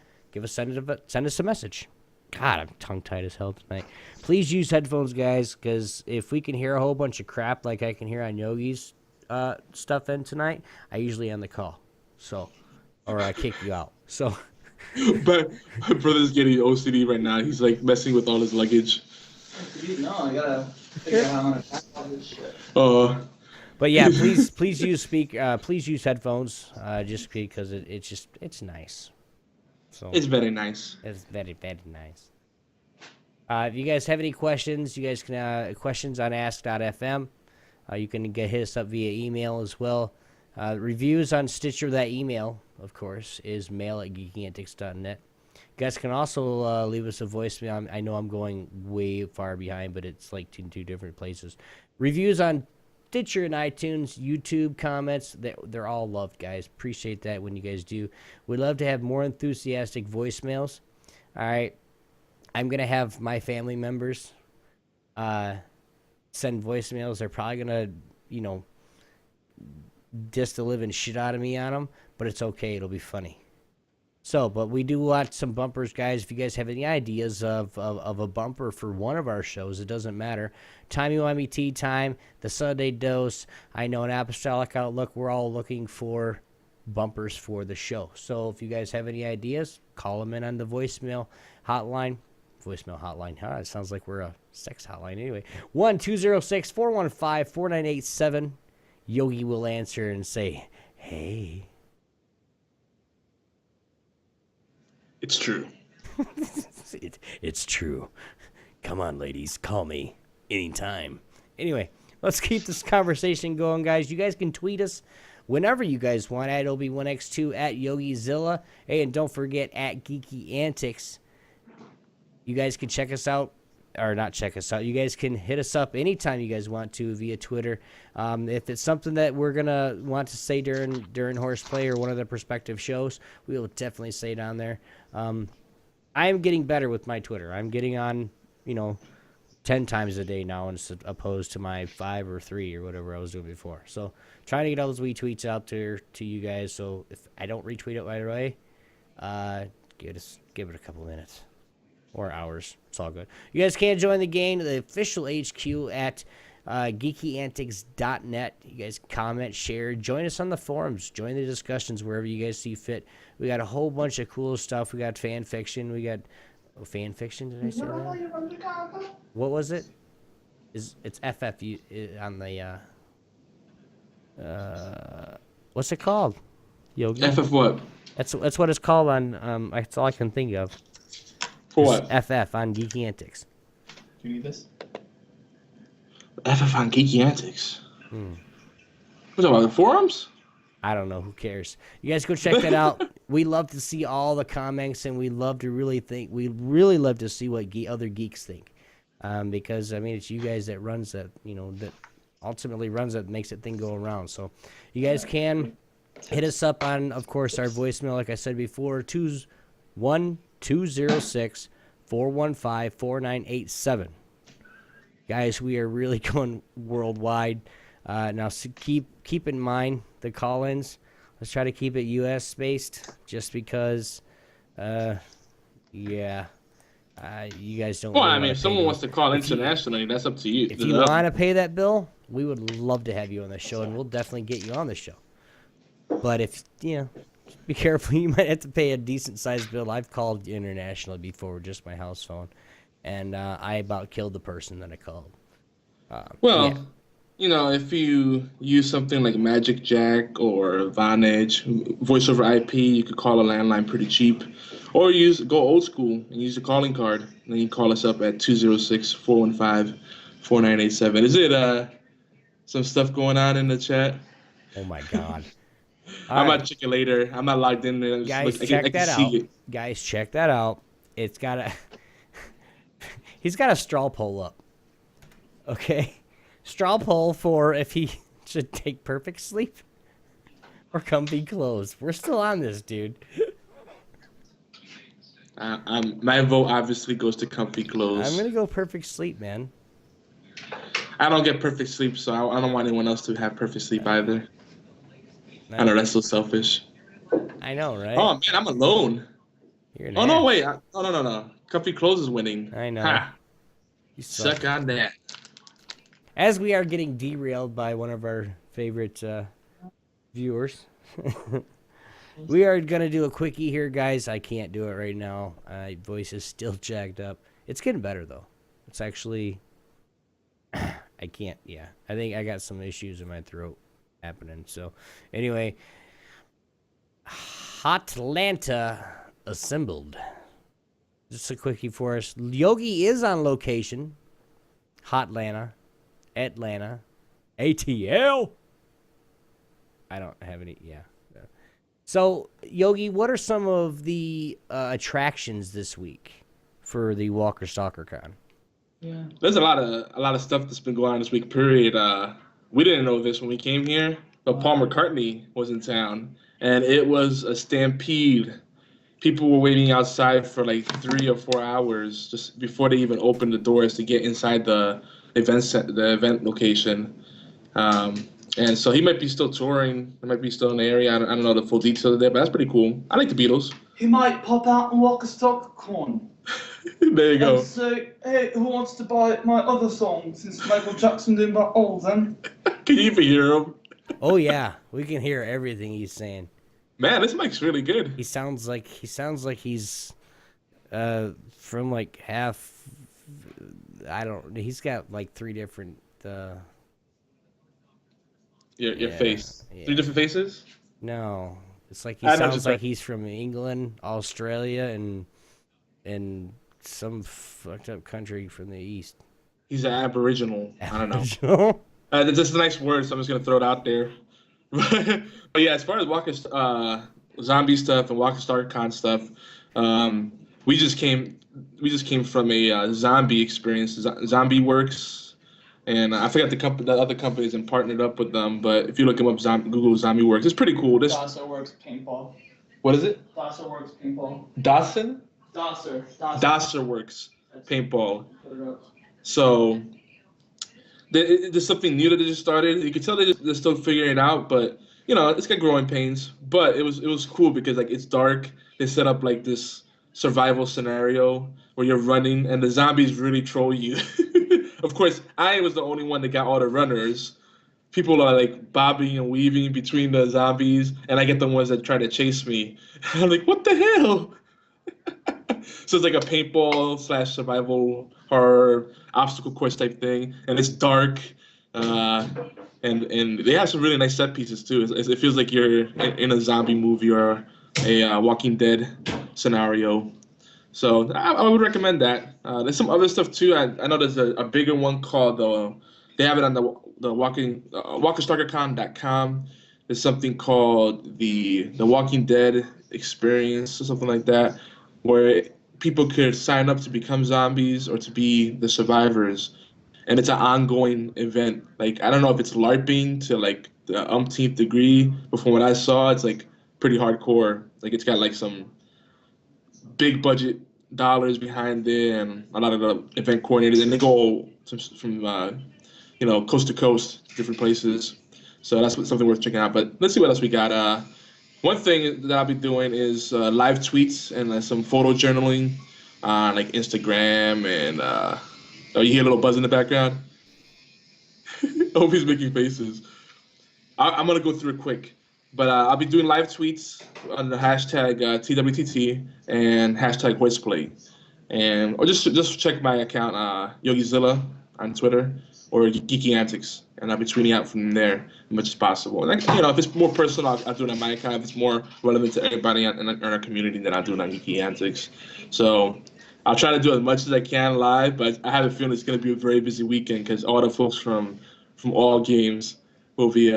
A: send us a message. God, I'm tongue tied as hell tonight. Please use headphones, guys, because if we can hear a whole bunch of crap like I can hear on Yogi's stuff in tonight, I usually end the call. So. Or I kick you out. So,
B: But my brother's getting OCD right now. He's like messing with all his luggage.
C: No, I gotta figure out how I'm gonna pack all this shit.
A: but yeah, please use headphones, just because it's nice. So
B: It's very nice.
A: it's very very nice. If you guys have any questions, you guys can questions on ask.fm. You can hit us up via email as well. Reviews on Stitcher, that email, of course, is mail@geekyantics.net. You guys can also leave us a voicemail. I know I'm going way far behind, but it's like in 2 different places. Reviews on Stitcher and iTunes, YouTube comments, they're all loved, guys. Appreciate that when you guys do. We'd love to have more enthusiastic voicemails. All right. I'm going to have my family members send voicemails. They're probably going to, diss the living shit out of me on them, but it's okay. It'll be funny. So, but we do want some bumpers, guys. If you guys have any ideas of a bumper for one of our shows, it doesn't matter. Timey-wimey tea time, the Sunday dose. I know an Apostolic Outlook, we're all looking for bumpers for the show. So if you guys have any ideas, call them in on the voicemail hotline. Voicemail hotline. Huh? It sounds like we're a sex hotline anyway. 1-206-415-4987. Yogi will answer and say, "Hey."
B: It's true.
A: It's true. Come on, ladies. Call me anytime. Anyway, let's keep this conversation going, guys. You guys can tweet us whenever you guys want at Obi1X2, at YogiZilla. Hey, and don't forget, at Geeky Antics. You guys can check us out. Or not check us out. You guys can hit us up anytime you guys want to via Twitter. If it's something that we're going to want to say during Horseplay or one of the prospective shows, we will definitely say it on there. I am getting better with my Twitter. I'm getting on, 10 times a day now as opposed to my 5 or 3 or whatever I was doing before. So trying to get all those wee tweets out there to you guys. So if I don't retweet it right away, give it a couple minutes. Or hours. It's all good. You guys can join the game, the official HQ at geekyantics.net. You guys comment, share, join us on the forums, join the discussions wherever you guys see fit. We got a whole bunch of cool stuff. We got fan fiction. We got fan fiction. Did I say that? What was it? It's FF on the what's it called? Yogi.
B: FF what?
A: That's what it's called on. That's all I can think of.
B: For what?
A: FF on Geeky Antics.
C: Do you need this?
B: FF on Geeky Antics. What's about the forums?
A: I don't know. Who cares? You guys go check that out. We love to see all the comments, and we love to really love to see what other geeks think. Because it's you guys that runs that, that ultimately runs that makes that thing go around. So you guys can hit us up on, of course, our voicemail. Like I said before, 202-415-4987. Guys, we are really going worldwide. Now, so keep in mind the call-ins. Let's try to keep it U.S. based, just because, you guys don't.
B: Well,
A: really
B: if someone wants to call
A: If you-
B: internationally, that's up to you.
A: If you want to pay that bill, we would love to have you on the show, and we'll definitely get you on the show. But if be careful. You might have to pay a decent-sized bill. I've called internationally before with just my house phone, and I about killed the person that I called.
B: Well,
A: yeah.
B: if you use something like Magic Jack or Vonage, voice over IP, you could call a landline pretty cheap. Or go old school and use the calling card. And then you call us up at 206-415-4987. Is it some stuff going on in the chat?
A: Oh my God! All
B: I'm
A: right,
B: about to check it later. I'm not logged in there. I'm just
A: guys,
B: I
A: check
B: can
A: that
B: see
A: out.
B: it.
A: Guys, check that out. It's got a. He's got a straw poll up. Okay, straw poll for if he should take perfect sleep or comfy clothes. We're still on this, dude.
B: My vote obviously goes to comfy clothes.
A: I'm gonna go perfect sleep, man.
B: I don't get perfect sleep, so I don't want anyone else to have perfect sleep either. I know that's so selfish.
A: I know, right?
B: Oh man, I'm alone.
A: You're an
B: Oh no,
A: ass.
B: wait. No. Comfy clothes is winning.
A: I know.
B: Ha.
A: You suck.
B: Suck on that.
A: As we are getting derailed by one of our favorite viewers, we are going to do a quickie here, guys. I can't do it right now. My voice is still jacked up. It's getting better, though. It's actually... I can't, yeah. I think I got some issues in my throat happening. So, anyway, Hotlanta assembled. Just a quickie for us. Yogi is on location. Hotlanta. Atlanta. ATL. I don't have any, yeah. So, Yogi, what are some of the attractions this week for the Walker Stalker Con?
B: Yeah. There's a lot of stuff that's been going on this week. Period. We didn't know this when we came here, but Paul McCartney was in town, and it was a stampede. People were waiting outside for like 3 or 4 hours just before they even opened the doors to get inside the event location. And so he might be still touring. He might be still in the area. I don't know the full details of that, but that's pretty cool. I like the Beatles.
C: He might pop out and walk a stock corn.
B: There you go.
C: And say, hey, who wants to buy my other song since Michael Jackson did my old then?
B: Can you even hear him?
A: Oh yeah, we can hear everything he's saying.
B: Man, this mic's really good.
A: He sounds like he's from like half. I don't. He's got like 3 different.
B: Your
A: Yeah,
B: face.
A: yeah.
B: 3 different faces?
A: No, it's like he
B: I know what
A: sounds
B: you're
A: like he's from England, Australia, and some fucked up country from the east.
B: He's an aboriginal. I don't know.
A: Aboriginal?
B: That's just a nice word, so I'm just gonna throw it out there. But yeah, as far as Walker zombie stuff and Walker Star Con stuff, we just came from a zombie experience, Zombie Works, and I forgot the other companies and partnered up with them. But if you look them up, Google Zombie Works, it's pretty cool.
C: Dosser Works Paintball.
B: What is it?
C: Dosser Works Paintball.
B: Dawson?
C: Dosser.
B: Works Paintball.
C: Put it up.
B: So there's something new that they just started. You can tell they're still figuring it out, but it's got growing pains. But it was cool because like it's dark. They set up like this survival scenario where you're running and the zombies really troll you. Of course, I was the only one that got all the runners. People are like bobbing and weaving between the zombies, and I get the ones that try to chase me. I'm like, what the hell? So it's like a paintball / survival horror obstacle course type thing, and it's dark, and they have some really nice set pieces too. It feels like you're in a zombie movie or a Walking Dead scenario. So I would recommend that. There's some other stuff too. I know there's a bigger one called they have it on the WalkerStalkerCon.com. There's something called the Walking Dead Experience or something like that, where people could sign up to become zombies or to be the survivors, and it's an ongoing event. Like I don't know if it's LARPing to like the umpteenth degree, but from what I saw, it's like pretty hardcore. Like it's got like some big budget dollars behind it, and a lot of the event coordinators, and they go from coast to coast, different places. So that's something worth checking out. But let's see what else we got. One thing that I'll be doing is live tweets and some photo journaling on like Instagram and oh, you hear a little buzz in the background? Oh, he's making faces. I'm gonna go through it quick, but I'll be doing live tweets on the hashtag TWTT and hashtag HorsePLAY, or just check my account YogiZilla on Twitter or Geeky Antics and I'll be tweeting out from there as much as possible. And if it's more personal, I'll do it on my account. If it's more relevant to everybody in our community, then I'll do it on Geeky Antics. So I'll try to do as much as I can live, but I have a feeling it's going to be a very busy weekend because all the folks from all games will be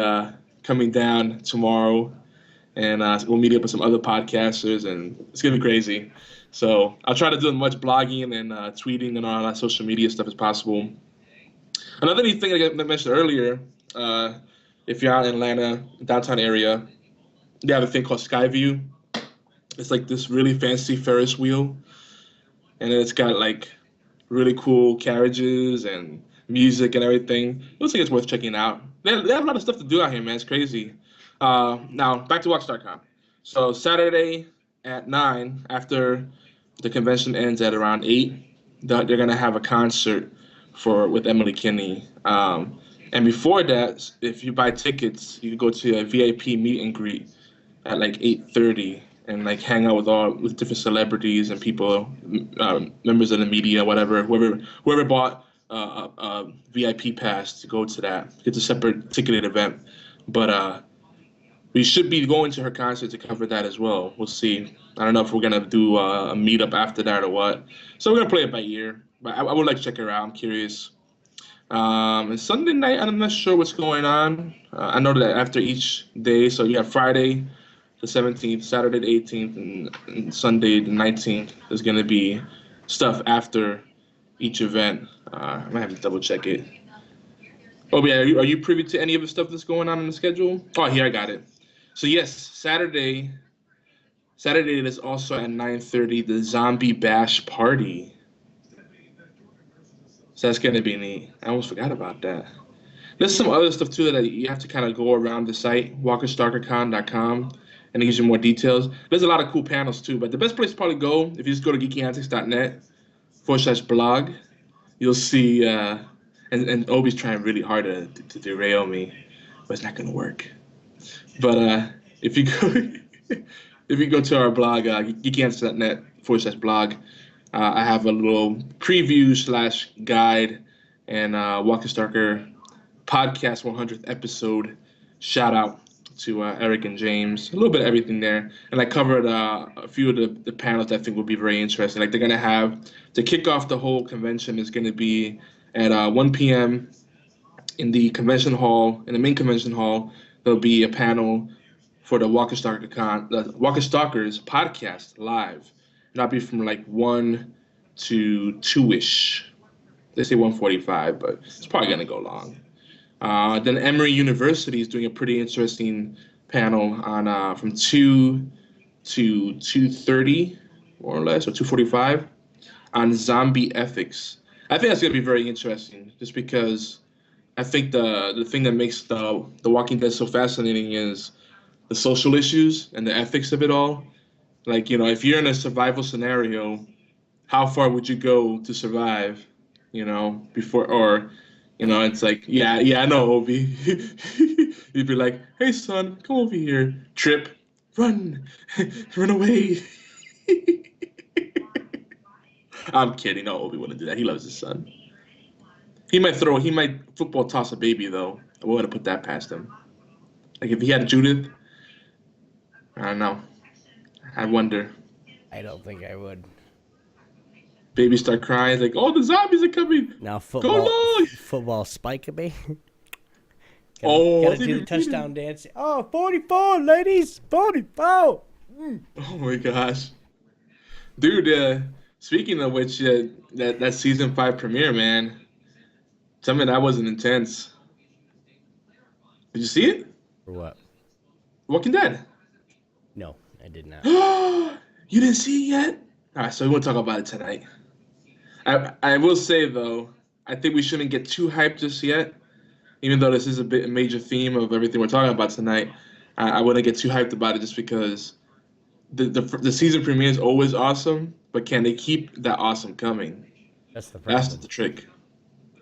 B: coming down tomorrow, and we'll meet up with some other podcasters, and it's going to be crazy. So I'll try to do as much blogging and tweeting and all that social media stuff as possible. Another neat thing I mentioned earlier, if you're out in Atlanta, downtown area, they have a thing called Skyview. It's like this really fancy Ferris wheel, and it's got like really cool carriages and music and everything. Looks like it's worth checking out. They have a lot of stuff to do out here, man. It's crazy. Now, back to Watch.com. So Saturday at 9, after the convention ends at around 8, they're going to have a concert with Emily Kinney. And before that, if you buy tickets, you can go to a VIP meet and greet at like 8:30 and like hang out with different celebrities and people, members of the media, whatever, whoever bought a VIP pass to go to that. It's a separate ticketed event, but we should be going to her concert to cover that as well. We'll see. I don't know if we're gonna do a meetup after that or what. So we're gonna play it by ear. But I would like to check her out. I'm curious. And Sunday night, I'm not sure what's going on. I know that after each day, so you have Friday the 17th, Saturday the 18th, and Sunday the 19th. There's gonna be stuff after each event. I might have to double check it. Oh yeah, are you privy to any of the stuff that's going on in the schedule? Oh, here I got it. So yes, Saturday is also at 9:30 the Zombie Bash Party. So that's gonna be neat. I almost forgot about that. There's some other stuff too that you have to kind of go around the site, walkerstalkercon.com, and it gives you more details. There's a lot of cool panels too, but the best place to probably go if you just go to geekyantics.net/blog, you'll see. And Obi's trying really hard to derail me, but it's not gonna work. But if you go to our blog, geekyantics.net/blog, I have a little preview / guide and Walker Stalker podcast 100th episode shout out to Eric and James. A little bit of everything there, and I covered a few of the panels that I think will be very interesting. Like they're gonna have to kick off the whole convention is gonna be at 1 p.m. in the convention hall, in the main convention hall. There'll be a panel for the Walker Stalkers podcast live. And that'll be from like 1 to 2-ish. They say 1:45, but it's probably going to go long. Then Emory University is doing a pretty interesting panel on from 2 to 2:30, more or less, or 2:45, on zombie ethics. I think that's going to be very interesting, just because I think the thing that makes the Walking Dead so fascinating is the social issues and the ethics of it all. Like, if you're in a survival scenario, how far would you go to survive, before, or, it's like, yeah, I know, Obi. You'd be like, hey, son, come over here. Trip, run away. I'm kidding. No, Obi wouldn't do that. He loves his son. He might football toss a baby, though. I wouldn't put that past him. Like, if he had Judith, I don't know. I wonder.
A: I don't think I would.
B: Baby start crying, like, oh, the zombies are coming.
A: Now
B: football
A: spike a me.
B: Gotta
A: do the touchdown dance. Oh, 44, ladies, 44.
B: Oh my gosh, dude. Speaking of which, that season 5 premiere, man. Tell me that wasn't intense. Did you see it?
A: For what?
B: Walking Dead.
A: No, I did not.
B: You didn't see it yet? All right, so we won't talk about it tonight. I will say, though, I think we shouldn't get too hyped just yet. Even though this is a major theme of everything we're talking about tonight, I wouldn't get too hyped about it just because the season premiere is always awesome, but can they keep that awesome coming?
A: That's the problem.
B: That's the trick.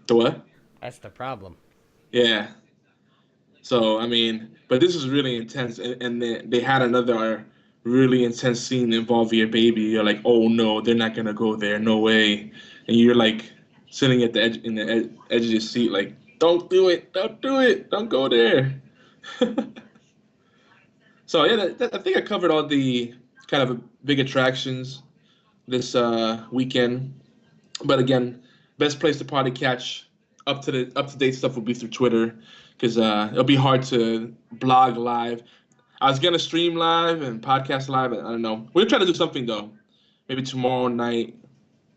B: The what?
A: That's the problem.
B: Yeah. So, I mean, but this is really intense, and they had another really intense scene involving your baby. You're like, oh no, they're not gonna go there, no way. And you're like sitting at the edge of your seat, like, Don't do it. Don't do it. Don't go there. So yeah, I think I covered all the kind of big attractions this weekend. But again, best place to probably catch up to date stuff will be through Twitter, because it'll be hard to blog live. I was gonna stream live and podcast live. I don't know. We're trying to do something though. Maybe tomorrow night,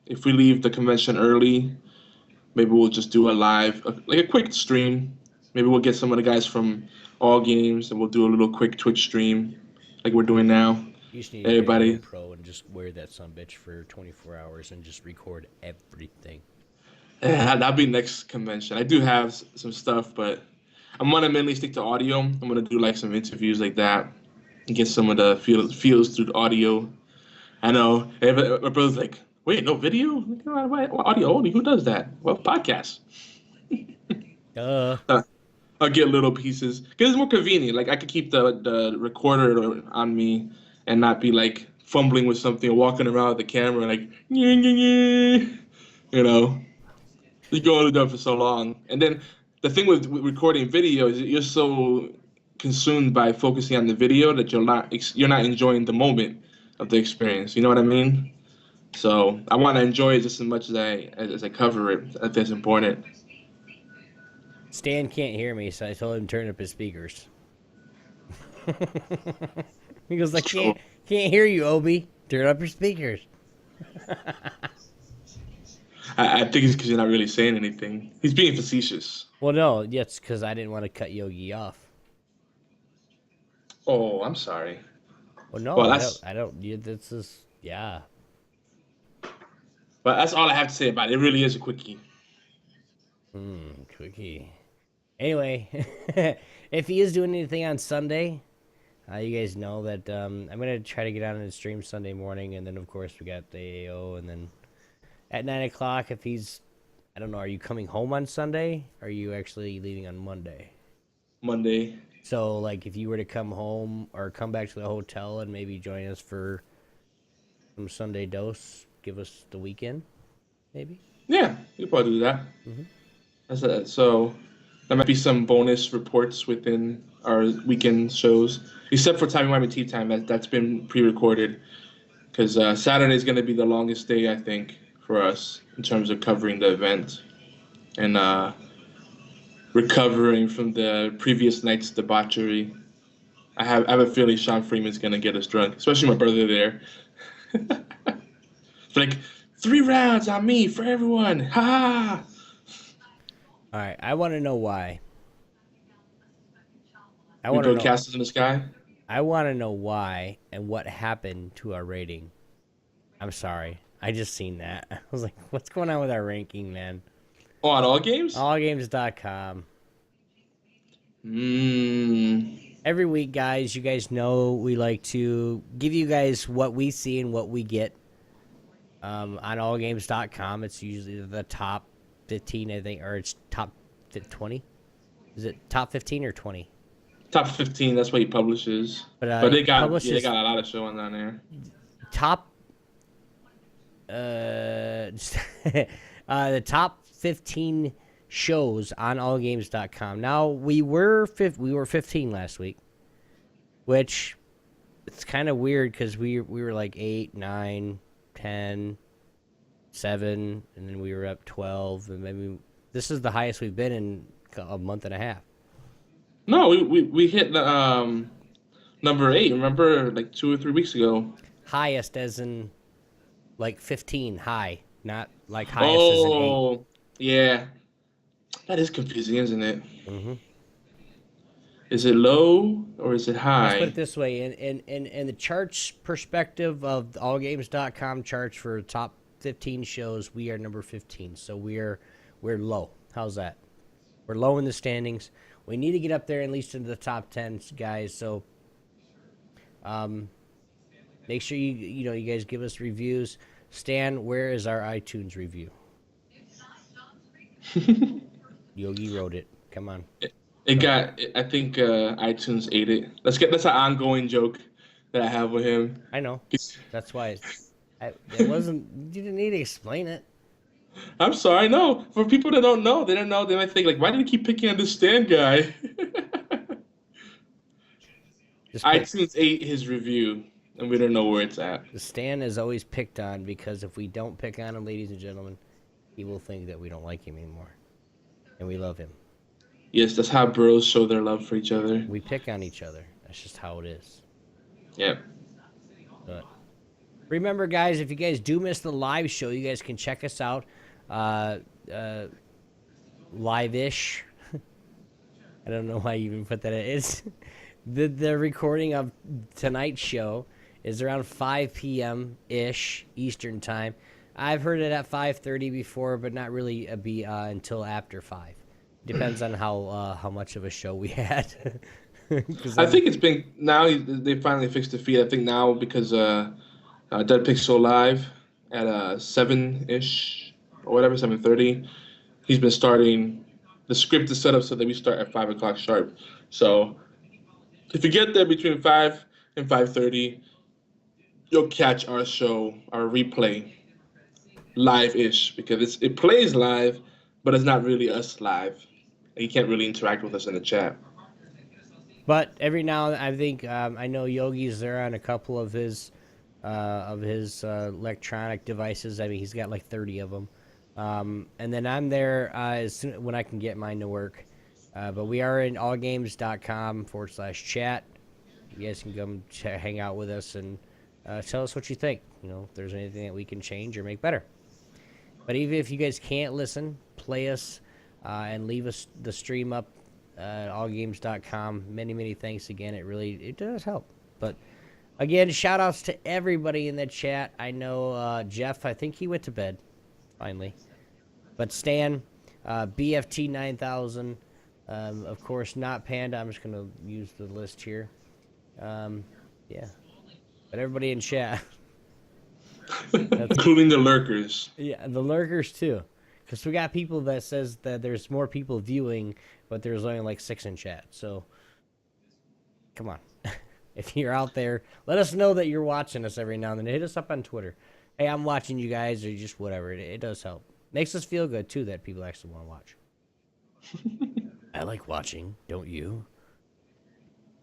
B: if we leave the convention early, maybe we'll just do a live, like a quick stream. Maybe we'll get some of the guys from All Games and we'll do a little quick Twitch stream, like we're doing now.
A: You just need to get a GoPro and just wear that sumbitch for 24 hours and just record everything.
B: Yeah, that'll be next convention. I do have some stuff, but I'm gonna mainly stick to audio. I'm gonna do like some interviews like that and get some of the feels through the audio. I know my brother's like, wait, no video? What, audio only? Who does that? Well, podcasts. I'll get little pieces because it's more convenient. Like I could keep the recorder on me and not be like fumbling with something or walking around with the camera like, you know, you go on it for so long. And then the thing with recording video is that you're so consumed by focusing on the video that you're not enjoying the moment of the experience. You know what I mean? So I want to enjoy it just as much as I cover it. I think that's important.
A: Stan can't hear me, so I told him to turn up his speakers. He goes, I can't hear you, Obi. Turn up your speakers.
B: I think it's because you're not really saying anything. He's being facetious.
A: Well, no, it's because I didn't want to cut Yogi off.
B: Oh, I'm sorry.
A: Well, no, I don't. This is, yeah.
B: But that's all I have to say about it. It really is a quickie.
A: Quickie. Anyway, if he is doing anything on Sunday, you guys know that I'm going to try to get on and stream Sunday morning. And then, of course, we got the AO. And then at 9 o'clock, if he's, I don't know, are you coming home on Sunday? Or are you actually leaving on Monday?
B: Monday.
A: So, like, if you were to come home or come back to the hotel and maybe join us for some Sunday dose, give us the weekend, maybe?
B: Yeah, you could probably do that. So there might be some bonus reports within our weekend shows, except for Timey Wimey Tea Time. That's been pre-recorded, because Saturday is going to be the longest day, I think, for us in terms of covering the event and recovering from the previous night's debauchery. I have a feeling Sean Freeman's going to get us drunk, especially my brother there. It's like 3 rounds on me for everyone. Ha!
A: All right, I want to know why.
B: We build castles in the sky?
A: I want to know why and what happened to our rating. I'm sorry. I just seen that. I was like, what's going on with our ranking, man?
B: Oh, on All Games?
A: Allgames.com. Every week, guys, you guys know we like to give you guys what we see and what we get. On allgames.com, it's usually the top 15, I think, or it's top 20. Is it top 15 or 20?
B: Top 15, that's what he publishes. But they got a lot of shows on there.
A: Top the top 15 shows on allgames.com. Now we were 15 last week, which it's kind of weird because we were like 8, 9, 10, 7, and then we were up 12, and maybe this is the highest we've been in a month and a half.
B: No, we hit the number 8. Remember, like 2 or 3 weeks ago.
A: Highest as in like 15 high, not like highest as in 8.
B: Oh, yeah. That is confusing, isn't it?
A: Mm-hmm.
B: Is it low or is it high?
A: Let's put it this way. In the charts perspective of the allgames.com charts for top 15 shows, we are number 15. So we're low. How's that? We're low in the standings. We need to get up there at least into the top 10, guys. So make sure you guys give us reviews. Stan, where is our iTunes review? Yogi wrote it. Come on.
B: It got. I think iTunes ate it. That's an ongoing joke that I have with him.
A: I know. That's why it wasn't. You didn't need to explain it.
B: I'm sorry. No, for people that don't know, they don't know. They might think like, why did he keep picking on this Stan guy?
A: Just pick.
B: iTunes ate his review, and we don't know where it's at.
A: The Stan is always picked on because if we don't pick on him, ladies and gentlemen, he will think that we don't like him anymore, and we love him.
B: Yes, that's how bros show their love for each other.
A: We pick on each other. That's just how it is.
B: Yeah.
A: But remember, guys, if you guys do miss the live show, you guys can check us out live-ish. I don't know why you even put that in. It's the recording of tonight's show is around 5 p.m.-ish Eastern time. I've heard it at 5:30 before, but not really until after 5. Depends on how much of a show we had.
B: I think it's been now they finally fixed the feed. I think now because Dead Pixel Live at 7-ish or whatever, 7:30. He's been starting. The script is set up so that we start at 5 o'clock sharp. So if you get there between 5 and 5:30, you'll catch our show, our replay, live-ish because it plays live, but it's not really us live. You can't really interact with us in the chat.
A: But every now and then, I think I know Yogi's there on a couple of his electronic devices. I mean, he's got like 30 of them. And then I'm there when I can get mine to work. But we are in allgames.com/chat. You guys can come hang out with us and tell us what you think. You know, if there's anything that we can change or make better. But even if you guys can't listen, play us and leave us the stream up at allgames.com. Many thanks again. It does help. But again, shout outs to everybody in the chat. I know Jeff, I think he went to bed finally. But Stan, BFT 9000, of course, not Panda. I'm just going to use the list here. Yeah. But everybody in chat.
B: Including the lurkers.
A: Yeah, the lurkers too. Because we got people that says that there's more people viewing, but there's only like 6 in chat. So, come on. If you're out there, let us know that you're watching us every now and then. Hit us up on Twitter. Hey, I'm watching you guys, or just whatever. It does help. Makes us feel good, too, that people actually want to watch. I like watching, don't you?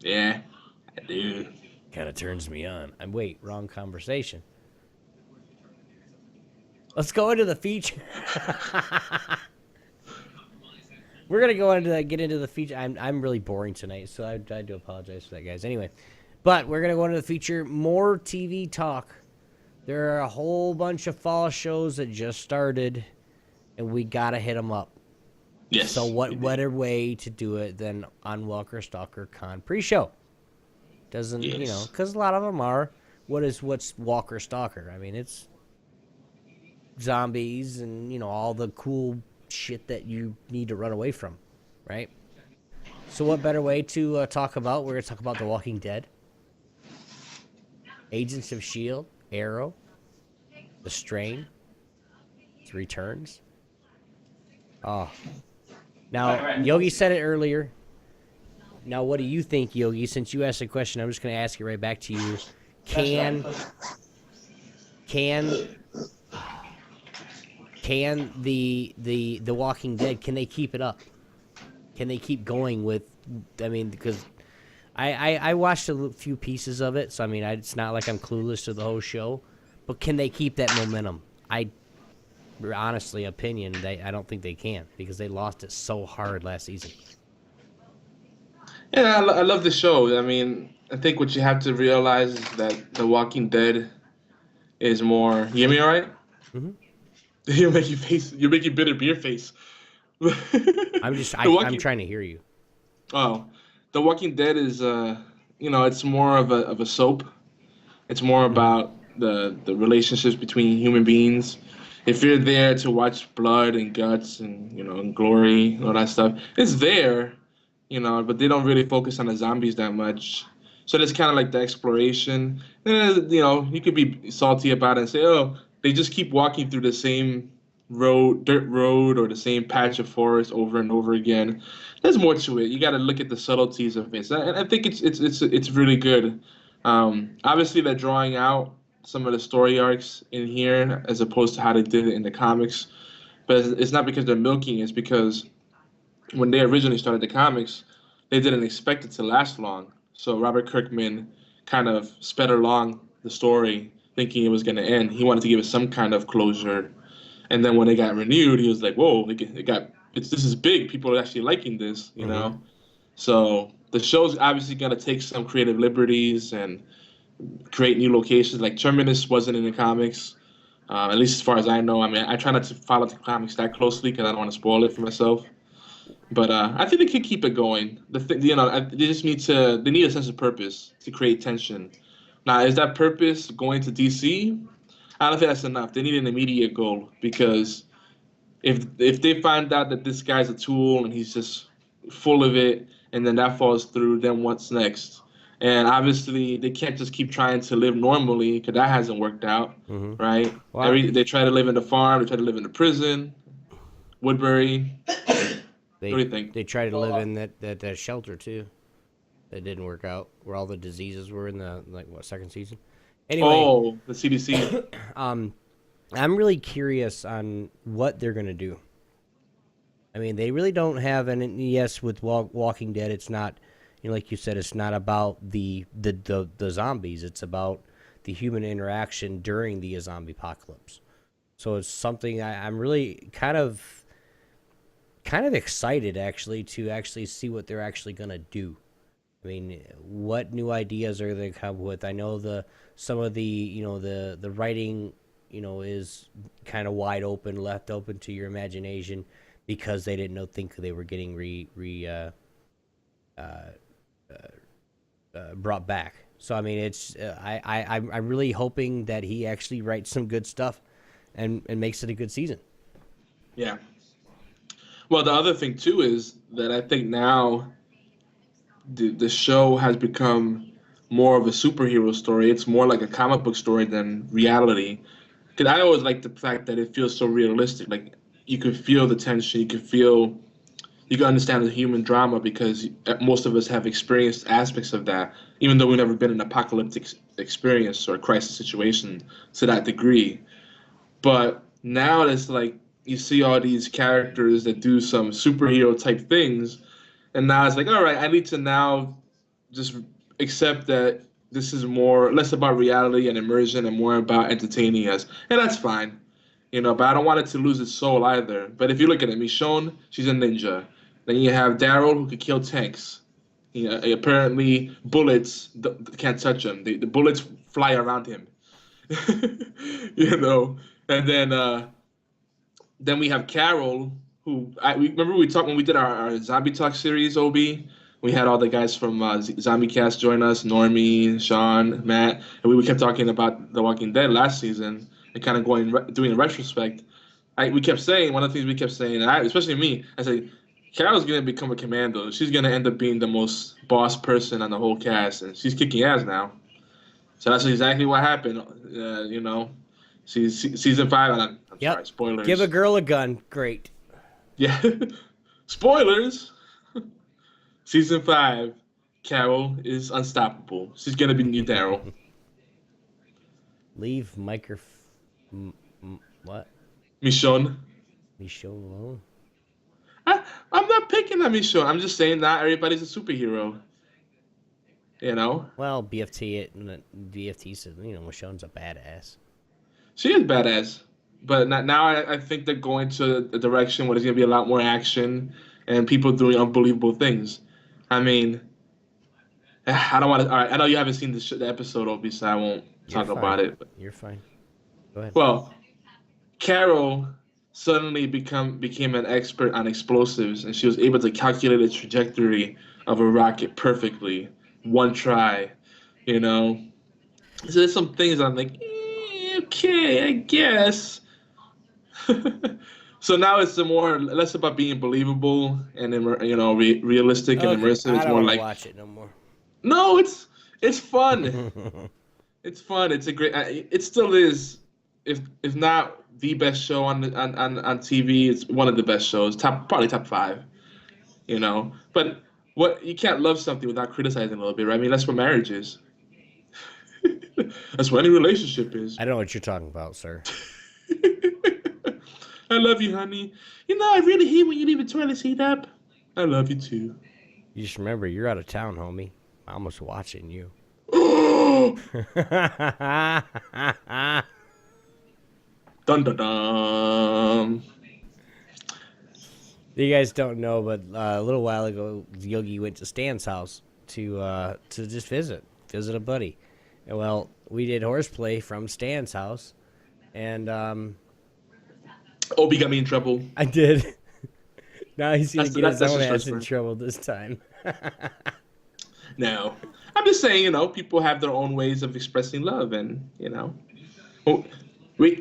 B: Yeah, I do.
A: Kind of turns me on. Wait, wrong conversation. Let's go into the feature. We're gonna go into get into the feature. I'm really boring tonight, so I do apologize for that, guys. Anyway, but we're gonna go into the feature. More TV talk. There are a whole bunch of fall shows that just started, and we gotta hit them up.
B: Yes.
A: So what better way to do it than on Walker Stalker Con pre-show? Doesn't
B: Yes.
A: you know? Because a lot of them are. What's Walker Stalker? I mean, it's zombies and all the cool shit that you need to run away from, right? So what better way to talk about? We're gonna talk about The Walking Dead, Agents of S.H.I.E.L.D., Arrow, The Strain, its returns. Oh, now Yogi said it earlier. Now what do you think, Yogi? Since you asked the question, I'm just gonna ask it right back to you. Can the Walking Dead, can they keep it up? Can they keep going with? I mean, because I watched a few pieces of it, so I mean, it's not like I'm clueless to the whole show. But can they keep that momentum? Honestly, I don't think they can because they lost it so hard last season.
B: Yeah, I love the show. I mean, I think what you have to realize is that The Walking Dead is more. You hear me all right?
A: Mm-hmm.
B: You're making bitter beer face.
A: I'm trying to hear you.
B: Oh, The Walking Dead is it's more of a soap. It's more about the relationships between human beings. If you're there to watch blood and guts and and glory and all that stuff, it's there, but they don't really focus on the zombies that much. So it's kind of like the exploration. And you could be salty about it and say, oh, they just keep walking through the same dirt road, or the same patch of forest over and over again. There's more to it. You got to look at the subtleties of it. And I think it's really good. Obviously, they're drawing out some of the story arcs in here as opposed to how they did it in the comics. but it's not because they're milking. It's because when they originally started the comics, they didn't expect it to last long. So Robert Kirkman kind of sped along the story, thinking it was going to end. He wanted to give it some kind of closure, and then when it got renewed, he was like, "Whoa, this is big. People are actually liking this, you know." So the show's obviously going to take some creative liberties and create new locations. Like Terminus wasn't in the comics, at least as far as I know. I mean, I try not to follow the comics that closely because I don't want to spoil it for myself. But I think they could keep it going. They just they need a sense of purpose to create tension. Now, is that purpose going to DC? I don't think that's enough. They need an immediate goal because if they find out that this guy's a tool and he's just full of it, and then that falls through, then what's next? And obviously, they can't just keep trying to live normally because that hasn't worked out, right?
A: Wow.
B: They try to live in the farm, they try to live in the prison, Woodbury.
A: What do you think? They tried to live in that shelter too. That didn't work out. Where all the diseases were in the second season. Anyway,
B: the CDC.
A: I'm really curious on what they're gonna do. I mean, they really don't have yes, with Walking Dead, it's not, like you said, it's not about the zombies. It's about the human interaction during the zombie apocalypse. So it's something I'm really kind of excited actually to actually see what they're actually gonna do. I mean, what new ideas are they come with? I know some of the the writing is kind of wide open, left open to your imagination because they didn't think they were getting brought back. So I mean, it's I'm really hoping that he actually writes some good stuff and makes it a good season.
B: Yeah. Well, the other thing too is that I think now the show has become more of a superhero story. It's more like a comic book story than reality. Because I always like the fact that it feels so realistic. Like you can feel the tension, you can understand the human drama because most of us have experienced aspects of that, even though we've never been in an apocalyptic experience or a crisis situation to that degree. But now it's like you see all these characters that do some superhero type things, and now it's like, all right, I need to now just accept that this is less about reality and immersion and more about entertaining us, and that's fine, But I don't want it to lose its soul either. But if you look at it, Michonne, she's a ninja. Then you have Daryl, who could kill tanks. Apparently bullets can't touch him. The bullets fly around him. And then we have Carol, who remember we talked when we did our Zombie Talk series, OB. We had all the guys from Zombie Cast join us, Normie, Sean, Matt, and we kept talking about The Walking Dead last season and kind of doing a retrospect. We kept saying, one of the things we kept saying, and especially me, I said, Carol's going to become a commando. She's going to end up being the most boss person on the whole cast, and she's kicking ass now. So that's exactly what happened, Season 5, I'm sorry, spoilers.
A: Give a girl a gun. Great.
B: Yeah. Spoilers. Season 5, Carol is unstoppable. She's going to be new Daryl.
A: Leave what?
B: Michonne.
A: Michonne alone?
B: I'm not picking on Michonne. I'm just saying not everybody's a superhero.
A: Well, BFT said, Michonne's a badass.
B: She is badass. But now I think they're going to a direction where there's going to be a lot more action and people doing unbelievable things. I mean, I don't want to. All right, I know you haven't seen the episode, Obi, so I won't talk about it. But.
A: You're fine. Go ahead.
B: Well, Carol suddenly became an expert on explosives, and she was able to calculate the trajectory of a rocket perfectly, one try. So there's some things I'm like, okay, I guess. So now it's less about being believable and realistic and immersive. It's more like
A: watch it no more.
B: No, it's fun. It's fun. It's a great. It still is. If not the best show on TV, it's one of the best shows. Probably top 5. But you can't love something without criticizing a little bit, right? I mean, that's what marriage is. That's what any relationship is.
A: I don't know what you're talking about, sir.
B: I love you, honey. I really hate when you leave the toilet seat up. I love you too.
A: You just remember, you're out of town, homie. Mama's watching you.
B: Dun dun dun.
A: You guys don't know, but a little while ago, Yogi went to Stan's house to just visit a buddy. And well, we did horseplay from Stan's house, and
B: Obi got me in trouble.
A: I did. Now he's gonna get his
B: that's
A: own
B: the
A: ass
B: first
A: in
B: one.
A: trouble this time.
B: No, I'm just saying, people have their own ways of expressing love, and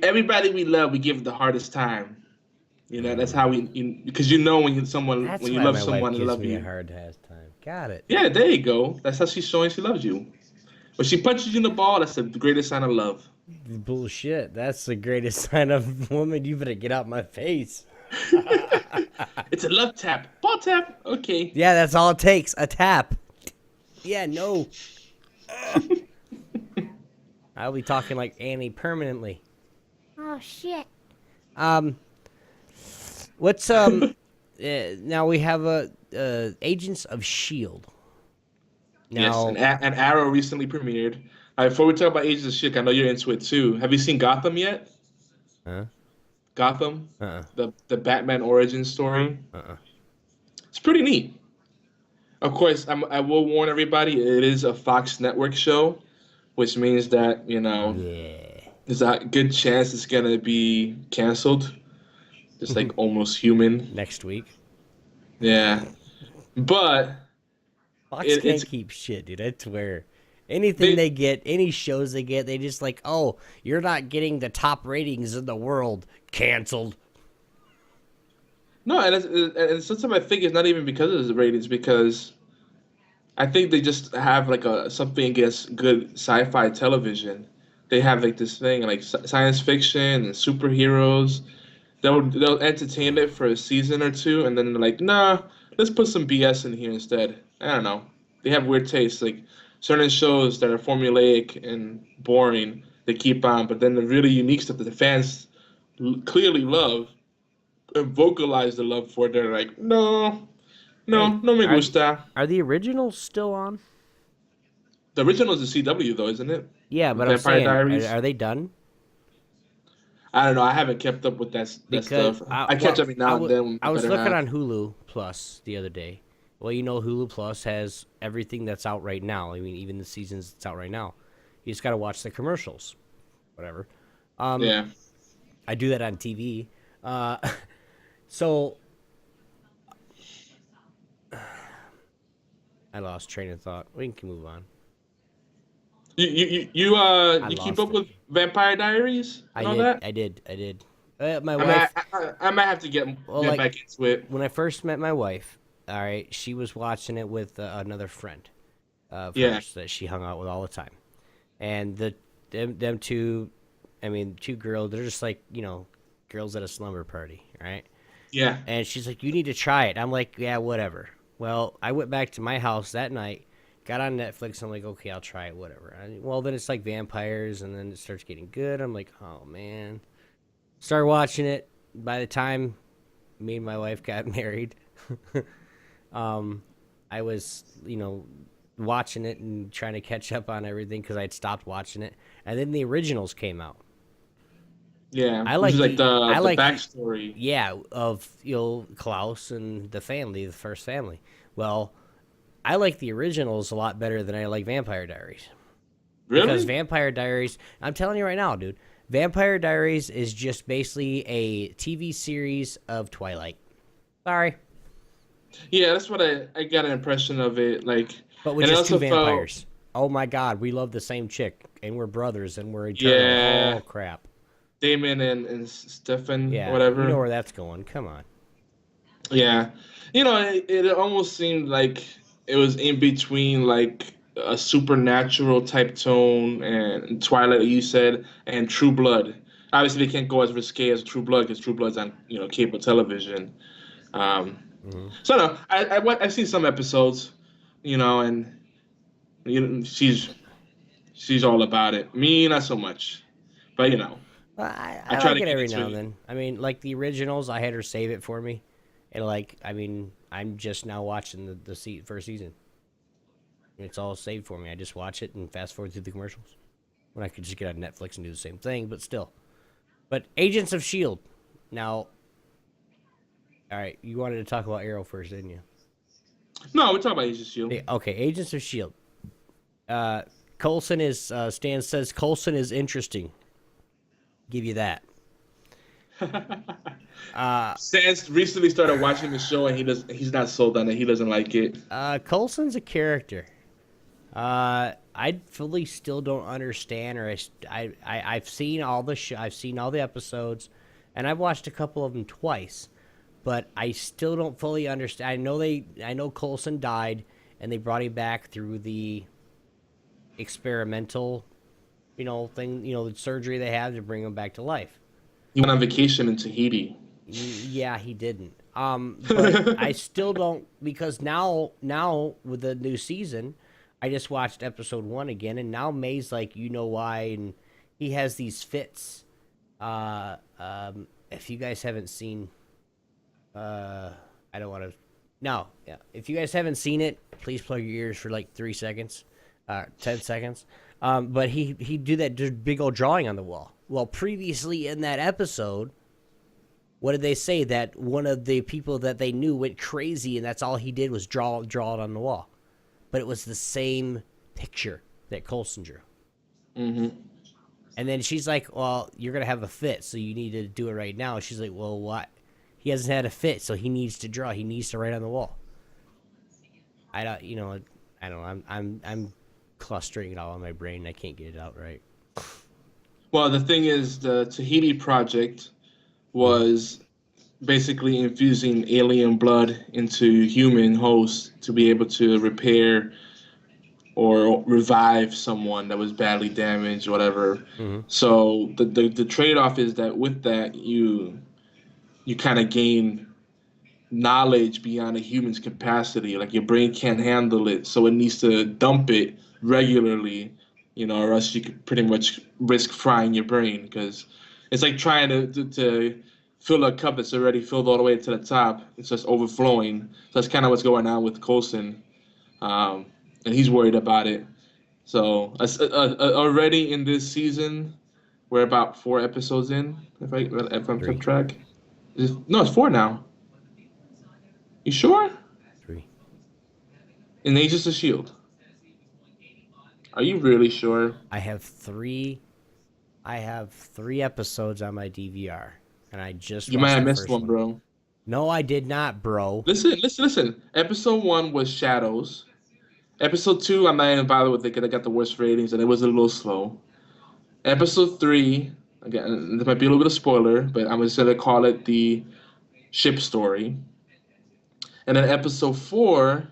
B: everybody we love, we give the hardest time. That's how because when you
A: That's why
B: love
A: my
B: someone
A: wife
B: and
A: gives
B: love
A: me
B: you.
A: a hard ass time. Got it.
B: Yeah, there you go. That's how she's showing she loves you. When she punches you in the ball, that's the greatest sign of love.
A: Bullshit. That's the greatest sign of woman. You better get out my face.
B: It's a love tap. Ball tap. Okay.
A: Yeah, that's all it takes. A tap. Yeah, no. I'll be talking like Annie permanently.
D: Oh shit.
A: What's now we have Agents of Shield. Now,
B: Yes, and Arrow recently premiered. Before we talk about Agents of Shield, I know you're into it too. Have you seen Gotham yet?
A: huh?
B: Gotham, the Batman origin story.
A: Uh-uh.
B: It's pretty neat. Of course, I will warn everybody. It is a Fox Network show, which means that
A: Yeah.
B: there's a good chance it's gonna be canceled. Just like Almost Human.
A: Next week.
B: Yeah, but
A: Fox
B: It-
A: can't
B: it's-
A: keep shit, dude. I swear. Anything they get, any shows they get, they just like, oh, you're not getting the top ratings in the world. Canceled.
B: no, and sometimes I think it's not even because of the ratings, because I think they just have like something against good sci-fi television. They have like this thing like science fiction and superheroes. They'll entertain it for a season or two, and then they're like, nah, let's put some BS in here instead. I don't know. They have weird tastes. Like certain shows that are formulaic and boring, they keep on, but then the really unique stuff that the fans clearly love and vocalize the love for, they're like, no,
A: Hey,
B: no me gusta.
A: Are the originals still on?
B: The original is the CW though, isn't it?
A: Yeah, but I'm
B: Vampire
A: saying,
B: Diaries?
A: are they done?
B: I don't know. I haven't kept up with that stuff. I catch every now and then.
A: I was
B: better
A: looking
B: half.
A: on Hulu Plus the other day. Well, Hulu Plus has everything that's out right now. I mean, even the seasons that's out right now. You just got to watch the commercials. Whatever.
B: Yeah.
A: I do that on TV. So I lost train of thought. We can move on.
B: You keep
A: lost
B: up
A: it.
B: with Vampire Diaries and all that?
A: I did. My
B: I
A: wife,
B: I might have to get
A: like-
B: back into it.
A: when I first met my wife, all right, she was watching it with another friend of
B: Yeah.
A: hers that she hung out with all the time. And them two, I mean, two girls, they're just like, girls at a slumber party, right?
B: Yeah.
A: And she's like, you need to try it. I'm like, yeah, whatever. Well, I went back to my house that night, got on Netflix. I'm like, okay, I'll try it, whatever. Well, then it's like vampires, and then it starts getting good. I'm like, oh, man. Start watching it. By the time me and my wife got married, I was, watching it and trying to catch up on everything because I'd stopped watching it. And then the originals came out.
B: Yeah.
A: I
B: Which is
A: like
B: like
A: the- I
B: the
A: like the-
B: backstory.
A: Yeah, of Klaus and the family, the first family. Well, I like the originals a lot better than I like Vampire Diaries.
B: Really?
A: Because Vampire Diaries, I'm telling you right now, dude, Vampire Diaries is just basically a TV series of Twilight. Sorry,
B: Yeah, that's what I got an impression of it. Like,
A: but with
B: and I
A: just two
B: also felt-
A: vampires. Oh my God, we love the same chick, and we're brothers, and we're eternal.
B: Yeah.
A: Oh crap.
B: Damon and Stefan,
A: Yeah,
B: whatever.
A: you know where that's going. Come on.
B: Yeah. It almost seemed like it was in between like a supernatural type tone and Twilight, you said, and True Blood. Obviously, they can't go as risque as True Blood because True Blood's on cable television. So no, I've seen some episodes, and she's all about it. Me, not so much, but
A: I
B: try
A: like
B: to
A: it
B: get
A: every
B: into
A: now and
B: it.
A: then. I mean, like the originals, I had her save it for me, and I'm just now watching the first season. It's all saved for me. I just watch it and fast forward through the commercials. When I could just get on Netflix and do the same thing, but still. But Agents of Shield. Now, all right, you wanted to talk about Arrow first, didn't you?
B: No, we're talking about Agents of Shield.
A: Okay, Agents of Shield. Coulson is Stan says Coulson is interesting. Give you that.
B: Sans recently started watching the show, and he's not sold on it. He doesn't like it.
A: Coulson's a character. I fully still don't understand, or I've seen all I've seen all the episodes, and I've watched a couple of them twice, but I still don't fully understand. I know Coulson died, and they brought him back through the experimental, thing, the surgery they have to bring him back to life.
B: He went on vacation in Tahiti.
A: Yeah, he didn't. But I still don't, because now with the new season, I just watched episode 1 again, and now May's like, you know why, and he has these fits. If you guys haven't seen, I don't want to. No, yeah. If you guys haven't seen it, please plug your ears for like 3 seconds, 10 seconds. But he do that big old drawing on the wall. Well, previously in that episode, what did they say? That one of the people that they knew went crazy, and that's all he did was draw it on the wall. But it was the same picture that Coulson drew.
B: Mm-hmm.
A: And then she's like, well, you're going to have a fit, so you need to do it right now. She's like, well, what? He hasn't had a fit, so he needs to draw. He needs to write on the wall. I don't know. I'm clustering it all in my brain. I can't get it out right.
B: Well, the thing is, the Tahiti project was basically infusing alien blood into human hosts to be able to repair or revive someone that was badly damaged, whatever.
A: Mm-hmm.
B: So the trade-off is that with that you kind of gain knowledge beyond a human's capacity. Like your brain can't handle it, so it needs to dump it regularly, or else you could pretty much risk frying your brain, because it's like trying to fill a cup that's already filled all the way to the top. It's just overflowing. So that's kind of what's going on with Coulson, and he's worried about it. So already in this season, we're about 4 episodes in, if I'm kept track. No, it's 4 now. You sure?
A: 3.
B: In Agents of Shield. Are you really sure?
A: I have 3 episodes on my DVR, and I just
B: You might have missed one, bro.
A: No, I did not, bro.
B: Listen. Episode 1 was Shadows. Episode 2, I'm not even bothered with it because I got the worst ratings, and it was a little slow. Episode 3, again, there might be a little bit of spoiler, but I'm just gonna call it the ship story. And then episode 4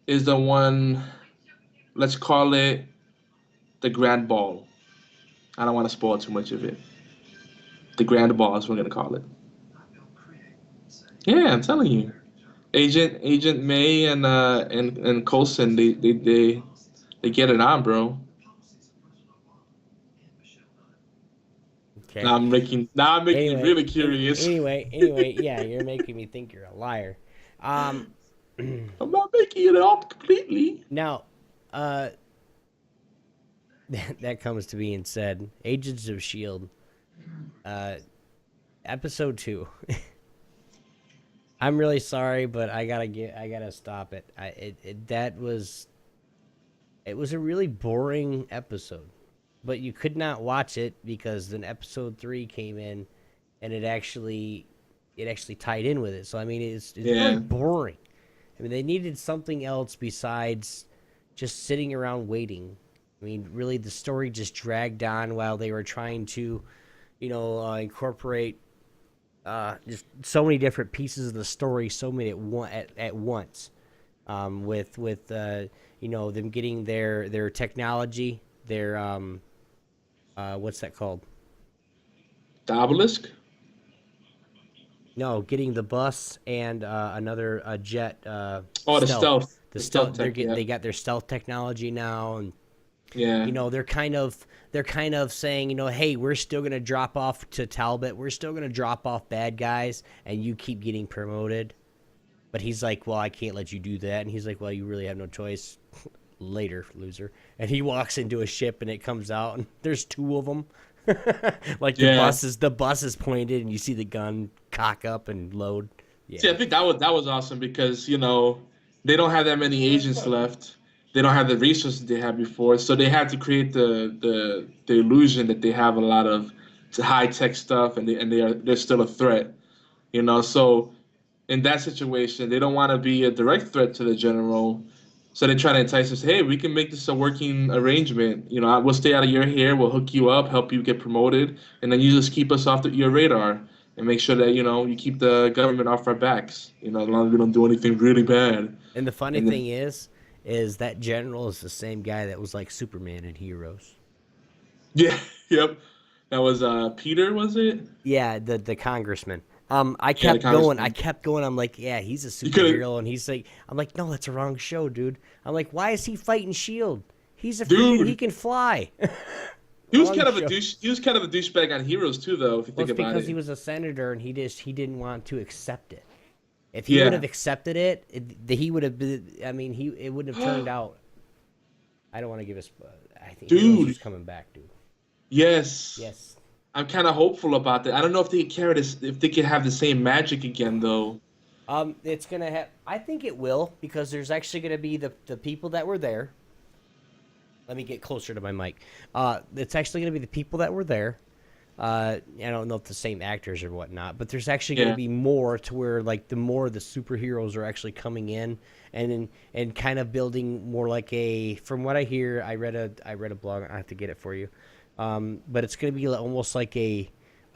B: is the one, let's call it the Grand Ball. I don't want to spoil too much of it. The Grand Ball is what we're gonna call it. Yeah, I'm telling you, Agent May and Coulson, they get it on, bro.
A: Okay.
B: Now I'm making you really curious.
A: Anyway, yeah, you're making me think you're a liar.
B: I'm not making it up completely.
A: Now, that comes to being said, Agents of Shield, episode 2. I'm really sorry, but I gotta stop it. It was a really boring episode, but you could not watch it because then episode 3 came in, and it actually tied in with it. So I mean, it's really boring. I mean, they needed something else besides just sitting around waiting. I mean, really, the story just dragged on while they were trying to, incorporate just so many different pieces of the story, so many at once. With them getting their technology, their what's that called?
B: The obelisk?
A: No, getting the bus and another jet.
B: The stealth.
A: The stealth.
B: They
A: They got their stealth technology now, and
B: Yeah.
A: You know, they're kind of saying, you know, hey, we're still going to drop off to Talbot. We're still going to drop off bad guys, and you keep getting promoted. But he's like, well, I can't let you do that. And he's like, well, you really have no choice. Later, loser. And he walks into a ship, and it comes out, and there's two of them. Like the bus is pointed, and you see the gun cock up and load. Yeah.
B: See, I think that was awesome because, you know, they don't have that many agents left. They don't have the resources they had before, so they had to create the illusion that they have a lot of high tech stuff, and they're still a threat. You know, so in that situation, they don't want to be a direct threat to the general. So they try to entice us. Hey, we can make this a working arrangement. You know, we'll stay out of your hair. We'll hook you up, help you get promoted, and then you just keep us off your radar and make sure that you keep the government off our backs. You know, as long as we don't do anything really bad.
A: And the funny thing is that general is the same guy that was like Superman in Heroes.
B: Yeah. Yep. That was Peter, was it?
A: Yeah, the congressman. I kept going. I'm like, yeah, he's a superhero, and he's like, I'm like, no, that's a wrong show, dude. I'm like, why is he fighting Shield? He's he can fly.
B: He was kind of a douche. He was kind of a douchebag on Heroes too, though. If you think about it,
A: because he was a senator, and he didn't want to accept it. If he would have accepted it, he would have been. I mean, it wouldn't have turned out. I don't want to give us. I think he's coming back, dude.
B: Yes.
A: Yes.
B: I'm kind of hopeful about that. I don't know if they can have the same magic again, though.
A: It's gonna have. I think it will, because there's actually gonna be the people that were there. Let me get closer to my mic. It's actually gonna be the people that were there. I don't know if the same actors or whatnot, but there's actually gonna be more to where like the more the superheroes are actually coming in and kind of building more like a. From what I hear, I read a blog. I have to get it for you. But it's going to be almost like a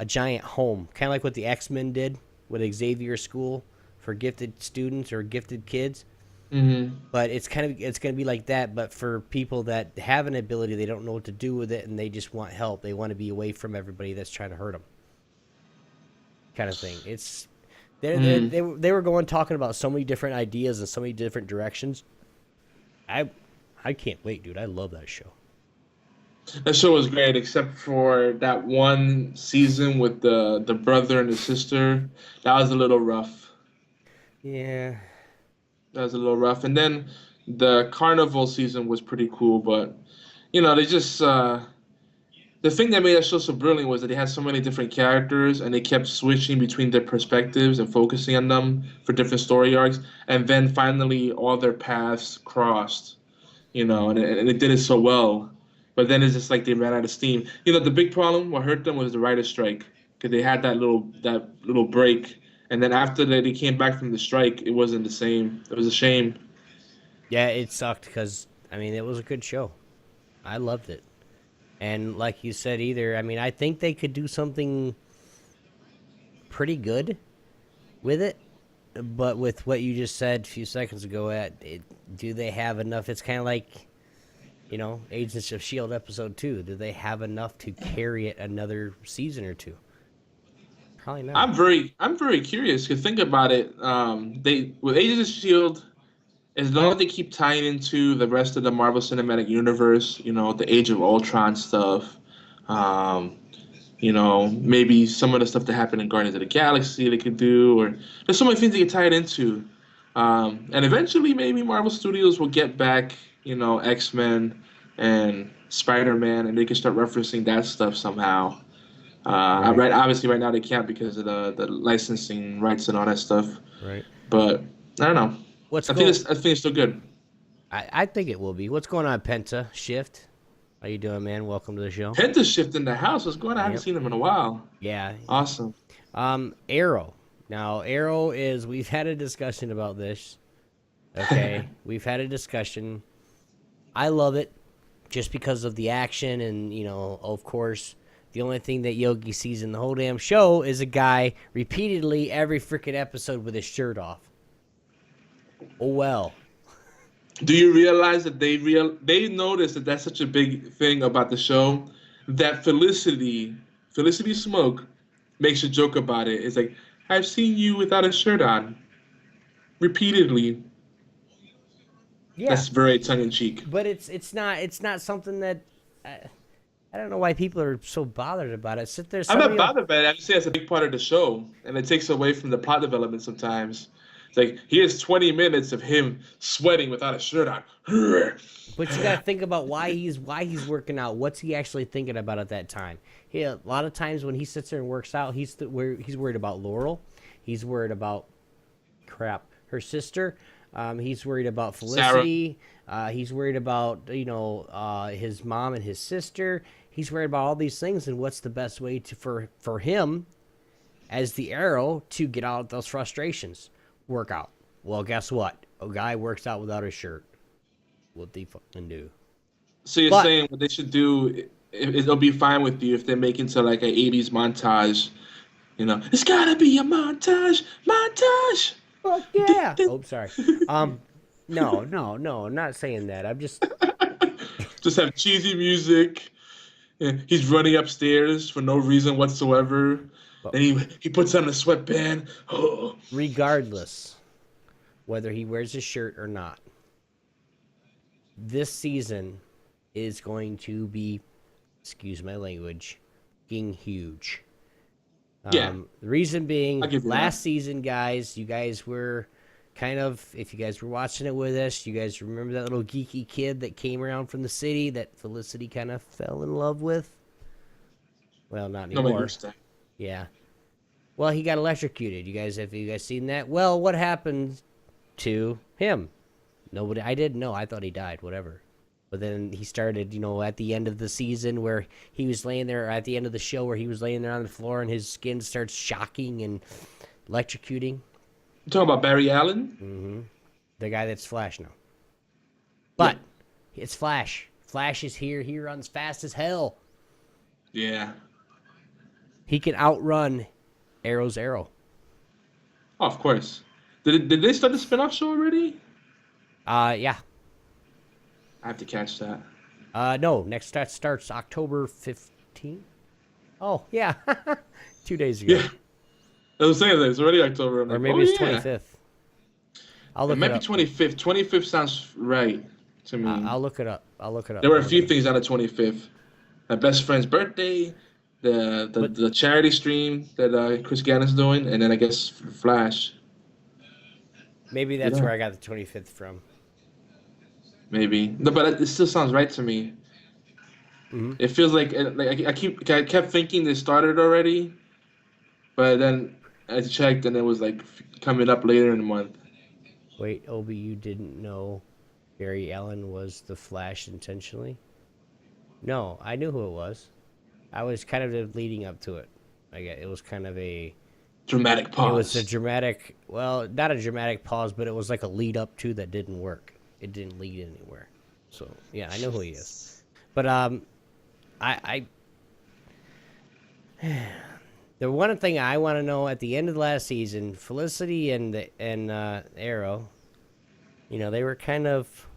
A: giant home, kind of like what the X-Men did with Xavier School for gifted students or gifted kids.
B: Mm-hmm.
A: But it's going to be like that, but for people that have an ability, they don't know what to do with it, and they just want help. They want to be away from everybody that's trying to hurt them, kind of thing. It's they were talking about so many different ideas and so many different directions. I can't wait, dude. I love that show.
B: That show was great, except for that one season with the brother and the sister. That was a little rough.
A: Yeah.
B: That was a little rough. And then the carnival season was pretty cool, but they just the thing that made that show so brilliant was that they had so many different characters, and they kept switching between their perspectives and focusing on them for different story arcs, and then finally all their paths crossed. And it did it so well. But then it's just like they ran out of steam. The big problem, what hurt them, was the writer's strike, because they had that little break, and then after they came back from the strike, it wasn't the same. It was a shame.
A: Yeah, it sucked because it was a good show. I loved it, and like you said, I think they could do something pretty good with it. But with what you just said a few seconds ago, do they have enough? It's kind of like. Agents of S.H.I.E.L.D. episode 2. Do they have enough to carry it another season or two? Probably not.
B: I'm very curious, because think about it. With Agents of S.H.I.E.L.D., as long as they keep tying into the rest of the Marvel Cinematic Universe, the Age of Ultron stuff, maybe some of the stuff that happened in Guardians of the Galaxy they could do, or there's so many things they can tie it into. And eventually maybe Marvel Studios will get back, X-Men and Spider-Man, and they can start referencing that stuff somehow. Right. Obviously, right now they can't because of the licensing rights and all that stuff.
A: Right.
B: But I don't know. I think it's still good.
A: I think it will be. What's going on, Penta? Shift? How you doing, man? Welcome to the show.
B: Penta Shift in the house. What's going on? I haven't seen him in a while.
A: Yeah.
B: Awesome.
A: Arrow. Now, Arrow is... We've had a discussion about this. Okay? We've had a discussion. I love it just because of the action and, of course, the only thing that Yogi sees in the whole damn show is a guy repeatedly every freaking episode with his shirt off. Oh, well.
B: Do you realize that they noticed that that's such a big thing about the show, that Felicity Smoke makes a joke about it. It's like, I've seen you without a shirt on repeatedly.
A: Yeah,
B: That's very tongue in cheek.
A: but it's not something that I don't know why people are so bothered about it. Sit there,
B: I'm not
A: somebody.
B: bothered by it. I just say it's a big part of the show, and it takes away from the plot development sometimes. It's like here's 20 minutes of him sweating without a shirt on.
A: But you got to think about why he's working out. What's he actually thinking about at that time? A lot of times when he sits there and works out, he's worried about Laurel. He's worried about her sister. He's worried about Felicity. He's worried about his mom and his sister. He's worried about all these things and what's the best way for him as the Arrow to get out those frustrations. Work out. Well, guess what? A guy works out without a shirt. What they fucking do.
B: So you're saying what they should do? It'll be fine with you if they make into like an '80s montage. It's gotta be a montage.
A: Fuck yeah! Oh, sorry. No, I'm not saying that. I'm just
B: Just have cheesy music. And he's running upstairs for no reason whatsoever. And he puts on a sweatband. Oh.
A: Regardless, whether he wears a shirt or not, this season is going to be, excuse my language, fucking huge.
B: Yeah.
A: The reason being, last
B: that.
A: season, guys, you guys were kind of, if you guys were watching it with us, you guys remember that little geeky kid that came around from the city that Felicity kind of fell in love with? Well, not anymore. Yeah. Well, he got electrocuted. Have you guys seen that? Well, what happened to him? Nobody. I didn't know. I thought he died. Whatever. But then he started, at the end of the season where he was laying there, at the end of the show where he was laying there on the floor and his skin starts shocking and electrocuting.
B: You talking about Barry Allen?
A: Mm-hmm. The guy that's Flash now. But it's Flash. Flash is here. He runs fast as hell.
B: Yeah.
A: He can outrun Arrow's Arrow.
B: Oh, of course. Did they start the spinoff show already?
A: Yeah.
B: I have to catch that.
A: No. Next starts October 15th. Oh, yeah. 2 days ago.
B: Yeah. I was saying that it's already October.
A: Or maybe it's 25th. I'll look it up.
B: It might be 25th. 25th sounds right to me.
A: I'll look it up.
B: There were a few things on the 25th. My best friend's birthday, the charity stream that Chris Gannon's doing, and then I guess Flash.
A: Maybe that's where I got the 25th from.
B: Maybe. No, but it still sounds right to me.
A: Mm-hmm.
B: It feels like I kept thinking they started already, but then I checked and it was like coming up later in the month.
A: Wait, Obi, you didn't know Barry Allen was the Flash intentionally? No, I knew who it was. I was kind of leading up to it. It was kind of a
B: dramatic pause.
A: It was a dramatic, well, not a dramatic pause, but it was like a lead up to that didn't work. It didn't lead anywhere. So yeah, I know who he is. But I the one thing I want to know at the end of the last season, Felicity and Arrow, they were kind of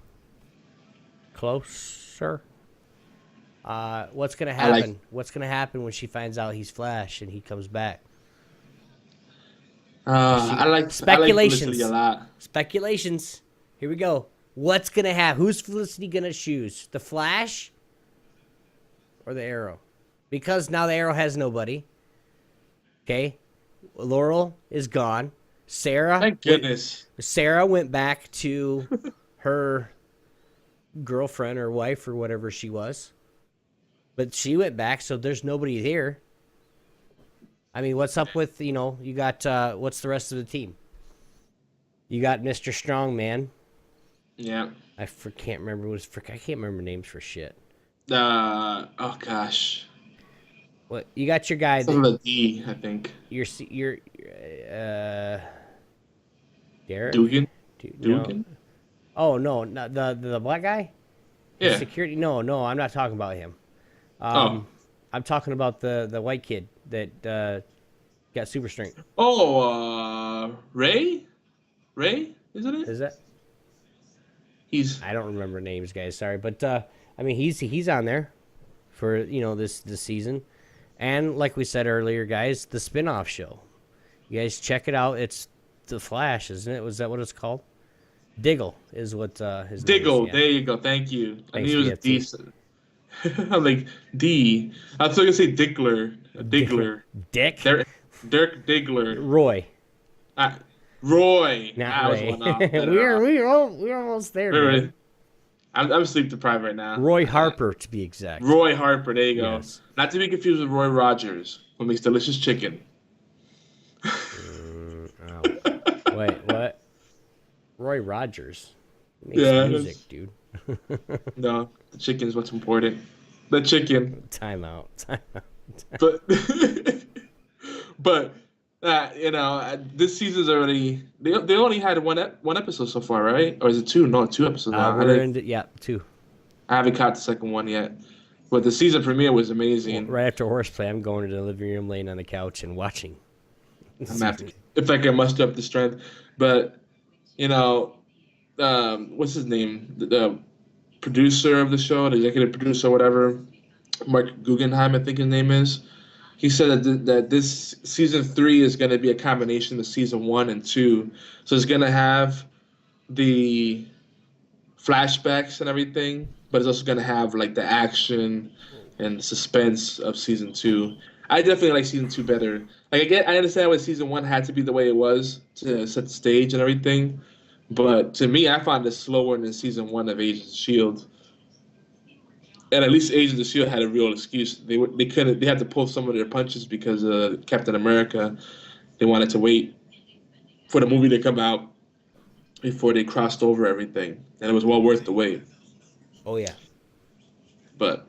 A: closer. What's gonna happen? What's gonna happen when she finds out he's Flash and he comes back?
B: I like Felicity a lot.
A: Speculations. Here we go. What's gonna happen? Who's Felicity gonna choose? The Flash or the Arrow? Because now the Arrow has nobody. Okay, Laurel is gone. Sarah.
B: Thank goodness.
A: Sarah went back to her girlfriend or wife or whatever she was. But she went back, so there's nobody here. I mean, what's up with, you got, what's the rest of the team? You got Mr. Strongman.
B: Yeah.
A: I can't remember names for shit.
B: Oh gosh.
A: What, you got your guy.
B: Some of the D, I think.
A: You're Derek?
B: Dugan?
A: No. Oh, no, the black guy?
B: Yeah.
A: The security? No, I'm not talking about him. I'm talking about the white kid that got super strength.
B: Oh, Ray? Ray, isn't it?
A: Is that?
B: I
A: don't remember names, guys. Sorry, but I mean, he's on there for this season, and like we said earlier, guys, the spin-off show. You guys check it out. It's The Flash, isn't it? Was that what it's called? Diggle is what his name is.
B: Diggle.
A: Yeah.
B: There you go. Thank you. I
A: Thanks,
B: knew it was
A: BFT.
B: decent. I'm like D. I was going to say Dickler. Diggler.
A: Dick.
B: Dirk Diggler.
A: Roy.
B: Uh, Roy.
A: Not
B: I was
A: Ray.
B: one off. Better off.
A: we're almost there, man.
B: I'm sleep deprived right now.
A: Roy Harper, to be exact.
B: Roy Harper. There you go.
A: Yes.
B: Not to be confused with Roy Rogers, who makes delicious chicken.
A: Oh. Wait, what? Roy Rogers. He makes
B: Yeah,
A: music, dude.
B: No, the chicken's what's important. The chicken.
A: Time out.
B: But but this season's already they only had one episode so far, right? Or is it two? No, two episodes now.
A: Two.
B: I haven't caught the second one yet. But the season premiere was amazing.
A: Right after HorsePLAY, I'm going to the living room, laying on the couch, and watching.
B: I'm after if I can muster up the strength. But what's his name? The producer of the show, the executive producer, whatever, Mark Guggenheim, I think his name is. He said that this season 3 is going to be a combination of season 1 and 2. So it's going to have the flashbacks and everything, but it's also going to have like the action and suspense of season 2. I definitely like season 2 better. Like I understand why season 1 had to be the way it was to set the stage and everything, but to me, I found it slower than season 1 of Agents of S.H.I.E.L.D. And at least Agents of S.H.I.E.L.D. had a real excuse. They had to pull some of their punches because Captain America. They wanted to wait for the movie to come out before they crossed over everything, and it was well worth the wait.
A: Oh yeah.
B: But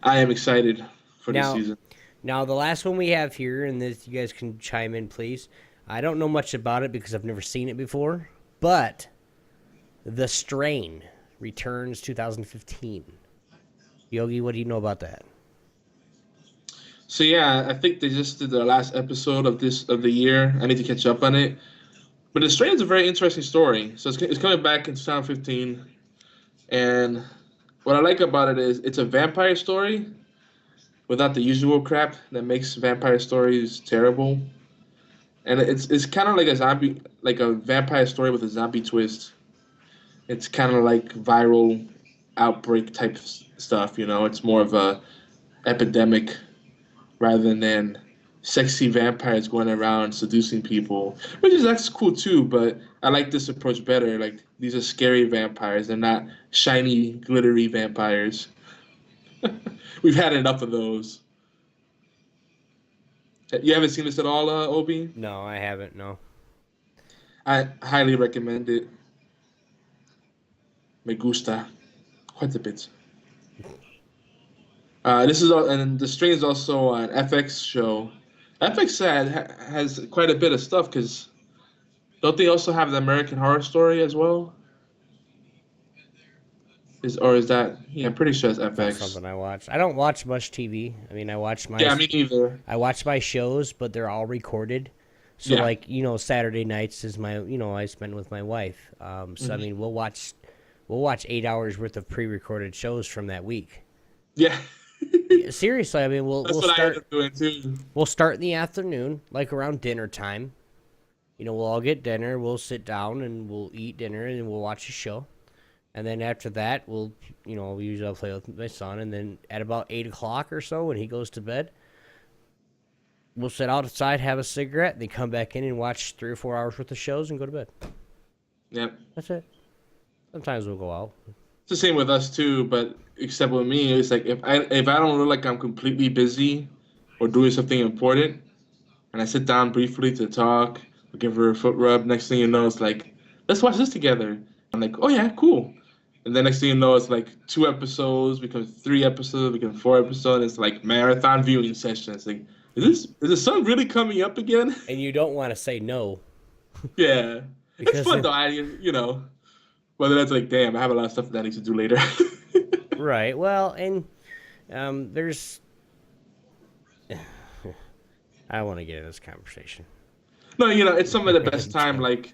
B: I am excited for this season.
A: Now the last one we have here, and this you guys can chime in, please. I don't know much about it because I've never seen it before, but The Strain returns 2015. Yogi, what do you know about that?
B: So yeah, I think they just did the last episode of the year. I need to catch up on it. But The Strain is a very interesting story. So it's coming back in 2015, and what I like about it is it's a vampire story without the usual crap that makes vampire stories terrible. And it's kind of like a vampire story with a zombie twist. It's kind of like viral outbreak type stuff, It's more of a epidemic rather than sexy vampires going around seducing people, that's cool too. But I like this approach better. Like these are scary vampires; they're not shiny, glittery vampires. We've had enough of those. You haven't seen this at all, Obi?
A: No, I haven't. No.
B: I highly recommend it. Me gusta. Quite a bit. And The Strain is also an FX show. FX has quite a bit of stuff because don't they also have the American Horror Story as well? Is that? Yeah, I'm pretty sure it's FX.
A: That's something I watch. I don't watch much TV. I mean, I watch my
B: Yeah, me neither.
A: I watch my shows, but they're all recorded. So Saturday nights is my I spend with my wife. So I mean, we'll watch 8 hours worth of pre-recorded shows from that week.
B: Yeah.
A: Seriously, I mean, we'll
B: I
A: start
B: end up doing too.
A: We'll start in the afternoon, like around dinner time. We'll all get dinner. We'll sit down and we'll eat dinner and we'll watch a show. And then after that, we usually I'll play with my son. And then at about 8 o'clock or so, when he goes to bed, we'll sit outside, have a cigarette, then come back in and watch 3 or 4 hours worth of shows and go to bed.
B: Yep.
A: That's it. Sometimes we'll go out.
B: It's the same with us too, but except with me, it's like if I don't look like I'm completely busy or doing something important, and I sit down briefly to talk, give her a foot rub, next thing you know, it's like, let's watch this together. I'm like, oh yeah, cool. And then next thing you know, it's like 2 episodes, becomes 3 episodes, becomes 4 episodes. It's like marathon viewing session. It's like, is the sun really coming up again?
A: And you don't want to say no.
B: Yeah. It's fun though, whether that's like, damn, I have a lot of stuff that I need to do later.
A: Right. Well, and there's... I don't want to get in this conversation.
B: No, it's some of the best time. Like,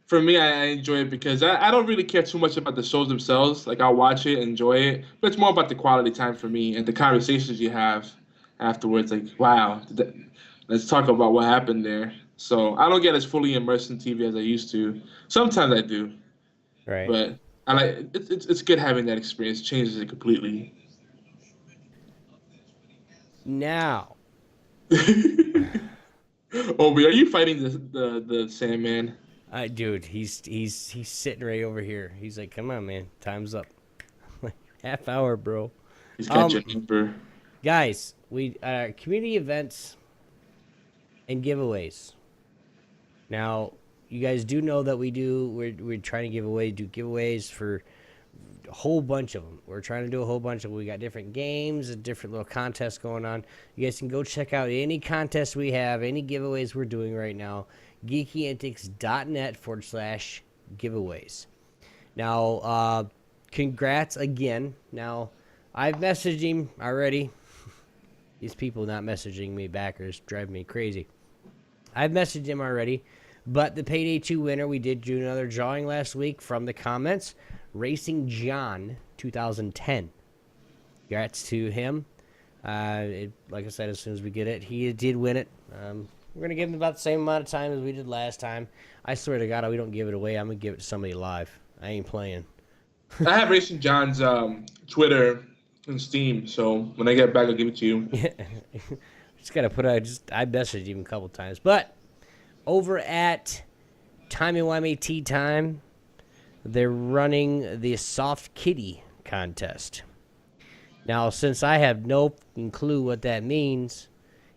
B: for me, I enjoy it because I don't really care too much about the shows themselves. Like, I'll watch it, enjoy it, but it's more about the quality time for me and the conversations you have afterwards. Like, wow, let's talk about what happened there. So I don't get as fully immersed in TV as I used to. Sometimes I do,
A: Right.
B: but I like it's good having that experience. It changes it completely.
A: Now,
B: Obi, are you fighting the Sandman?
A: dude, he's sitting right over here. He's like, "Come on, man, time's up." Like, half hour, bro.
B: He's got your number.
A: Guys, we community events and giveaways. Now, you guys do know that we're trying to do giveaways for a whole bunch of them. We're trying to do a whole bunch of them. We got different games and different little contests going on. You guys can go check out any contest we have, any giveaways we're doing right now. geekyantics.net/giveaways. Now, congrats again. Now, I've messaged him already. These people not messaging me back are driving me crazy. I've messaged him already. But the Payday 2 winner, we did do another drawing last week from the comments. Racing John 2010. Congrats to him. Like I said, as soon as we get it, he did win it. We're going to give him about the same amount of time as we did last time. I swear to God, we don't give it away. I'm going to give it to somebody live. I ain't playing.
B: I have Racing John's Twitter and Steam, so when I get back, I'll give it to you.
A: Just got to put out, I messaged him a couple times. But over at Timey-Wimey Tea Time, they're running the Soft Kitty contest. Now, since I have no clue what that means,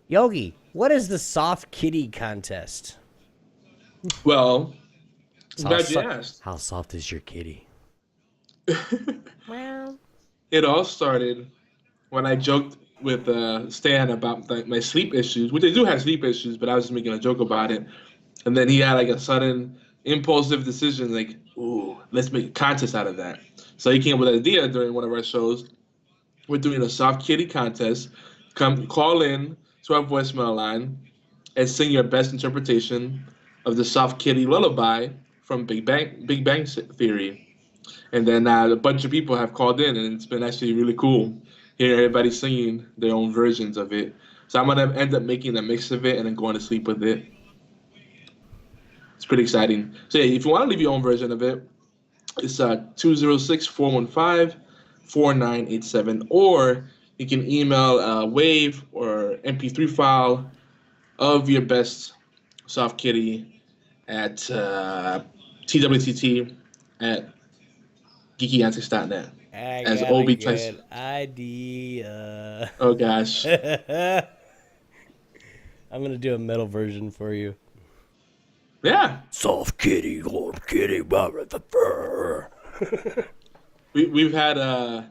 A: Yogi, what is the Soft Kitty contest?
B: Well, I'm glad you asked.
A: How soft is your kitty? Well,
B: It all started when I joked with Stan about my sleep issues, which I do have sleep issues, but I was just making a joke about it. And then he had like a sudden impulsive decision, like, ooh, let's make a contest out of that. So he came up with an idea during one of our shows. We're doing a Soft Kitty contest. Call in to our voicemail line and sing your best interpretation of the Soft Kitty lullaby from Big Bang Theory. And then a bunch of people have called in, and it's been actually really cool hearing everybody singing their own versions of it. So I'm gonna end up making a mix of it and then going to sleep with it. It's pretty exciting. So yeah, if you want to leave your own version of it, it's 206-415-4987, or you can email a WAV or MP3 file of your best Soft Kitty at twtt at geekyantics.net. As Obi tries.
A: Idea.
B: Oh gosh.
A: I'm gonna do a metal version for you.
B: Yeah.
A: Soft kitty, old kitty, the fur.
B: We've had a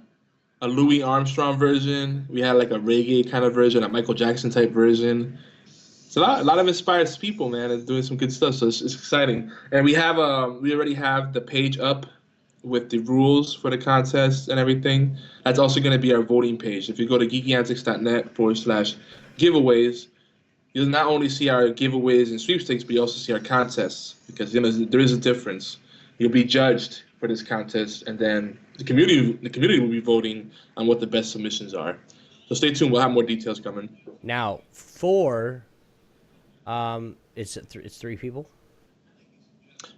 B: Louis Armstrong version. We had like a reggae kind of version, a Michael Jackson type version. It's a lot of inspired people, man, and doing some good stuff. So it's exciting. And we already have the page up with the rules for the contest and everything. That's also going to be our voting page. If you go to geekyantics.net/giveaways, you'll not only see our giveaways and sweepstakes, but you also see our contests, because there is a difference. You'll be judged for this contest, and then the community will be voting on what the best submissions are. So stay tuned. We'll have more details coming.
A: Now, it's 3 people.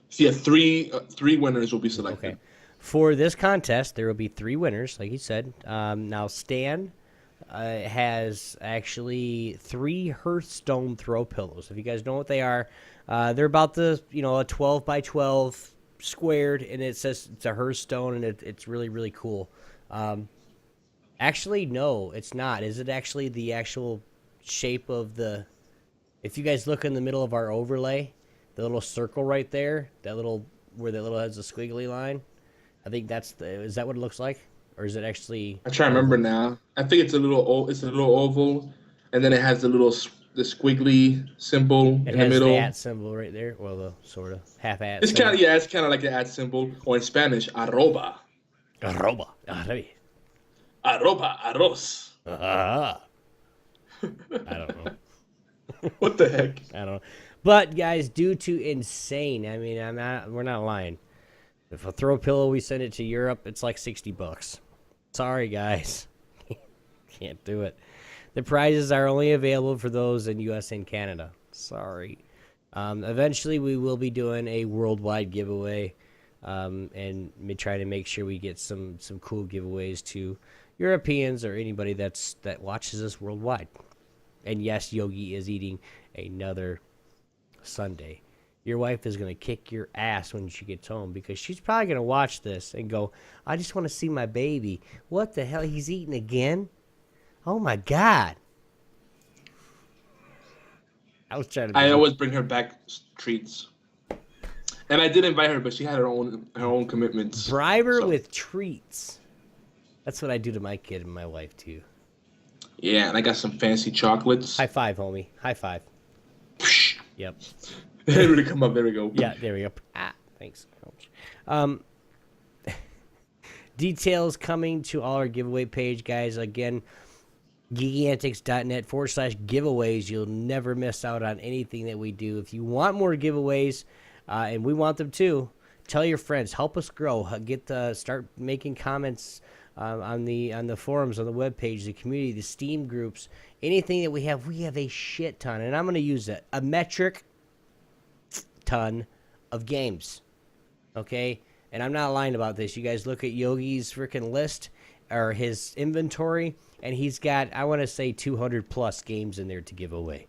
B: So yeah, three winners will be selected.
A: Okay. For this contest, there will be 3 winners, like you said. Now, Stan has actually 3 Hearthstone throw pillows. If you guys know what they are, they're about a 12 by 12 squared, and it says it's a Hearthstone, and it's really, really cool. Actually, no, it's not. Is it actually the actual shape of the... If you guys look in the middle of our overlay, the little circle right there, where that little has a squiggly line, I think is that what it looks like? Or is it actually...
B: I try to remember now. I think it's a little oval, and then it has the squiggly symbol in the middle.
A: It has the at symbol right there. Well, the sort of half at.
B: It's kind of like the at symbol, or in Spanish, arroba.
A: Arroba.
B: Arroba, arroz.
A: I don't know.
B: What the heck?
A: I don't know. But guys, due to insane, I mean, we're not lying. If a throw pillow, we send it to Europe, it's like $60. Sorry, guys. Can't do it. The prizes are only available for those in U.S. and Canada. Sorry. Eventually, we will be doing a worldwide giveaway, and trying to make sure we get some cool giveaways to Europeans or anybody that watches us worldwide. And yes, Yogi is eating another sundae. Your wife is going to kick your ass when she gets home because she's probably going to watch this and go, I just want to see my baby. What the hell? He's eating again? Oh, my God.
B: I always bring her back treats. And I did invite her, but she had her own commitments.
A: Bribe her with treats. That's what I do to my kid and my wife, too.
B: Yeah, and I got some fancy chocolates.
A: High five, homie. High five. Yep.
B: They really come up. There we go.
A: Yeah, there we go. Thanks. Details coming to all our giveaway page, guys. Again, geekyantics.net/giveaways. You'll never miss out on anything that we do. If you want more giveaways, and we want them too, tell your friends. Help us grow. Start making comments on the forums, on the webpage, the community, the Steam groups, anything that we have a shit ton. And I'm going to use a metric ton of games. Okay? And I'm not lying about this. You guys look at Yogi's freaking list or his inventory, and he's got, I want to say, 200 plus games in there to give away.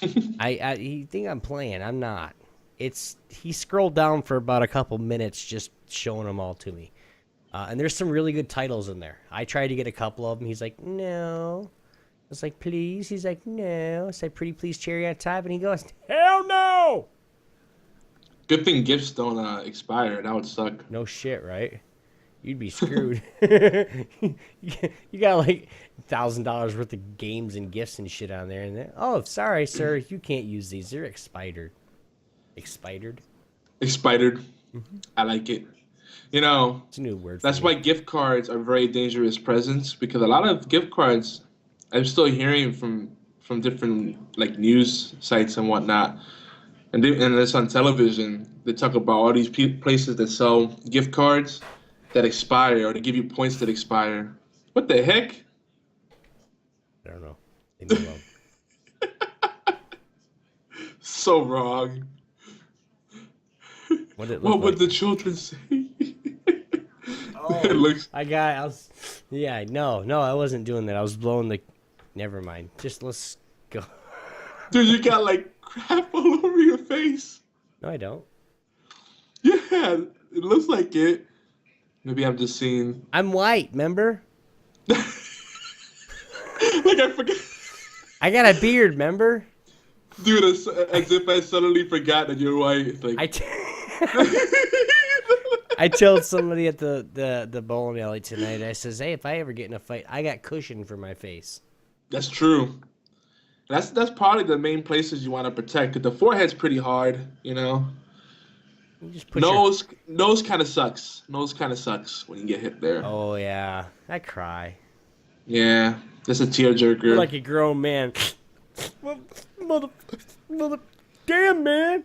A: You think I'm playing? I'm not. He scrolled down for about a couple minutes just showing them all to me. And there's some really good titles in there. I tried to get a couple of them. He's like, no. I was like, please. He's like, no. I said, pretty please, cherry on top. And he goes, hell no.
B: Good thing gifts don't expire. That would suck.
A: No shit, right? You'd be screwed. You got like $1,000 worth of games and gifts and shit on there. And oh, sorry, sir. You can't use these. They're expired. Expired?
B: Expired. Mm-hmm. I like it. You know,
A: it's a new word.
B: That's why gift cards are very dangerous presents, because a lot of gift cards, I'm still hearing from different like news sites and whatnot, and it's on television. They talk about all these places that sell gift cards that expire, or they give you points that expire. What the heck?
A: I don't know. Leave me alone.
B: So wrong. What would the children say?
A: Oh, no, I wasn't doing that. I was blowing the. Never mind. Just let's go.
B: Dude, you got like crap all over your face.
A: No, I don't.
B: Yeah, it looks like it. Maybe I'm just seeing.
A: I'm white, remember?
B: Like I forgot.
A: I got a beard, remember?
B: Dude, as if I suddenly forgot that you're white. Like.
A: I told somebody at the bowling alley tonight, I says, hey, if I ever get in a fight, I got cushion for my face.
B: That's true. That's probably the main places you want to protect, because the forehead's pretty hard, you know?
A: You just put
B: nose kind of sucks. Nose kind of sucks when you get hit there.
A: Oh, yeah. I cry.
B: Yeah. That's a tearjerker.
A: You're like a grown man. Mother, damn, man.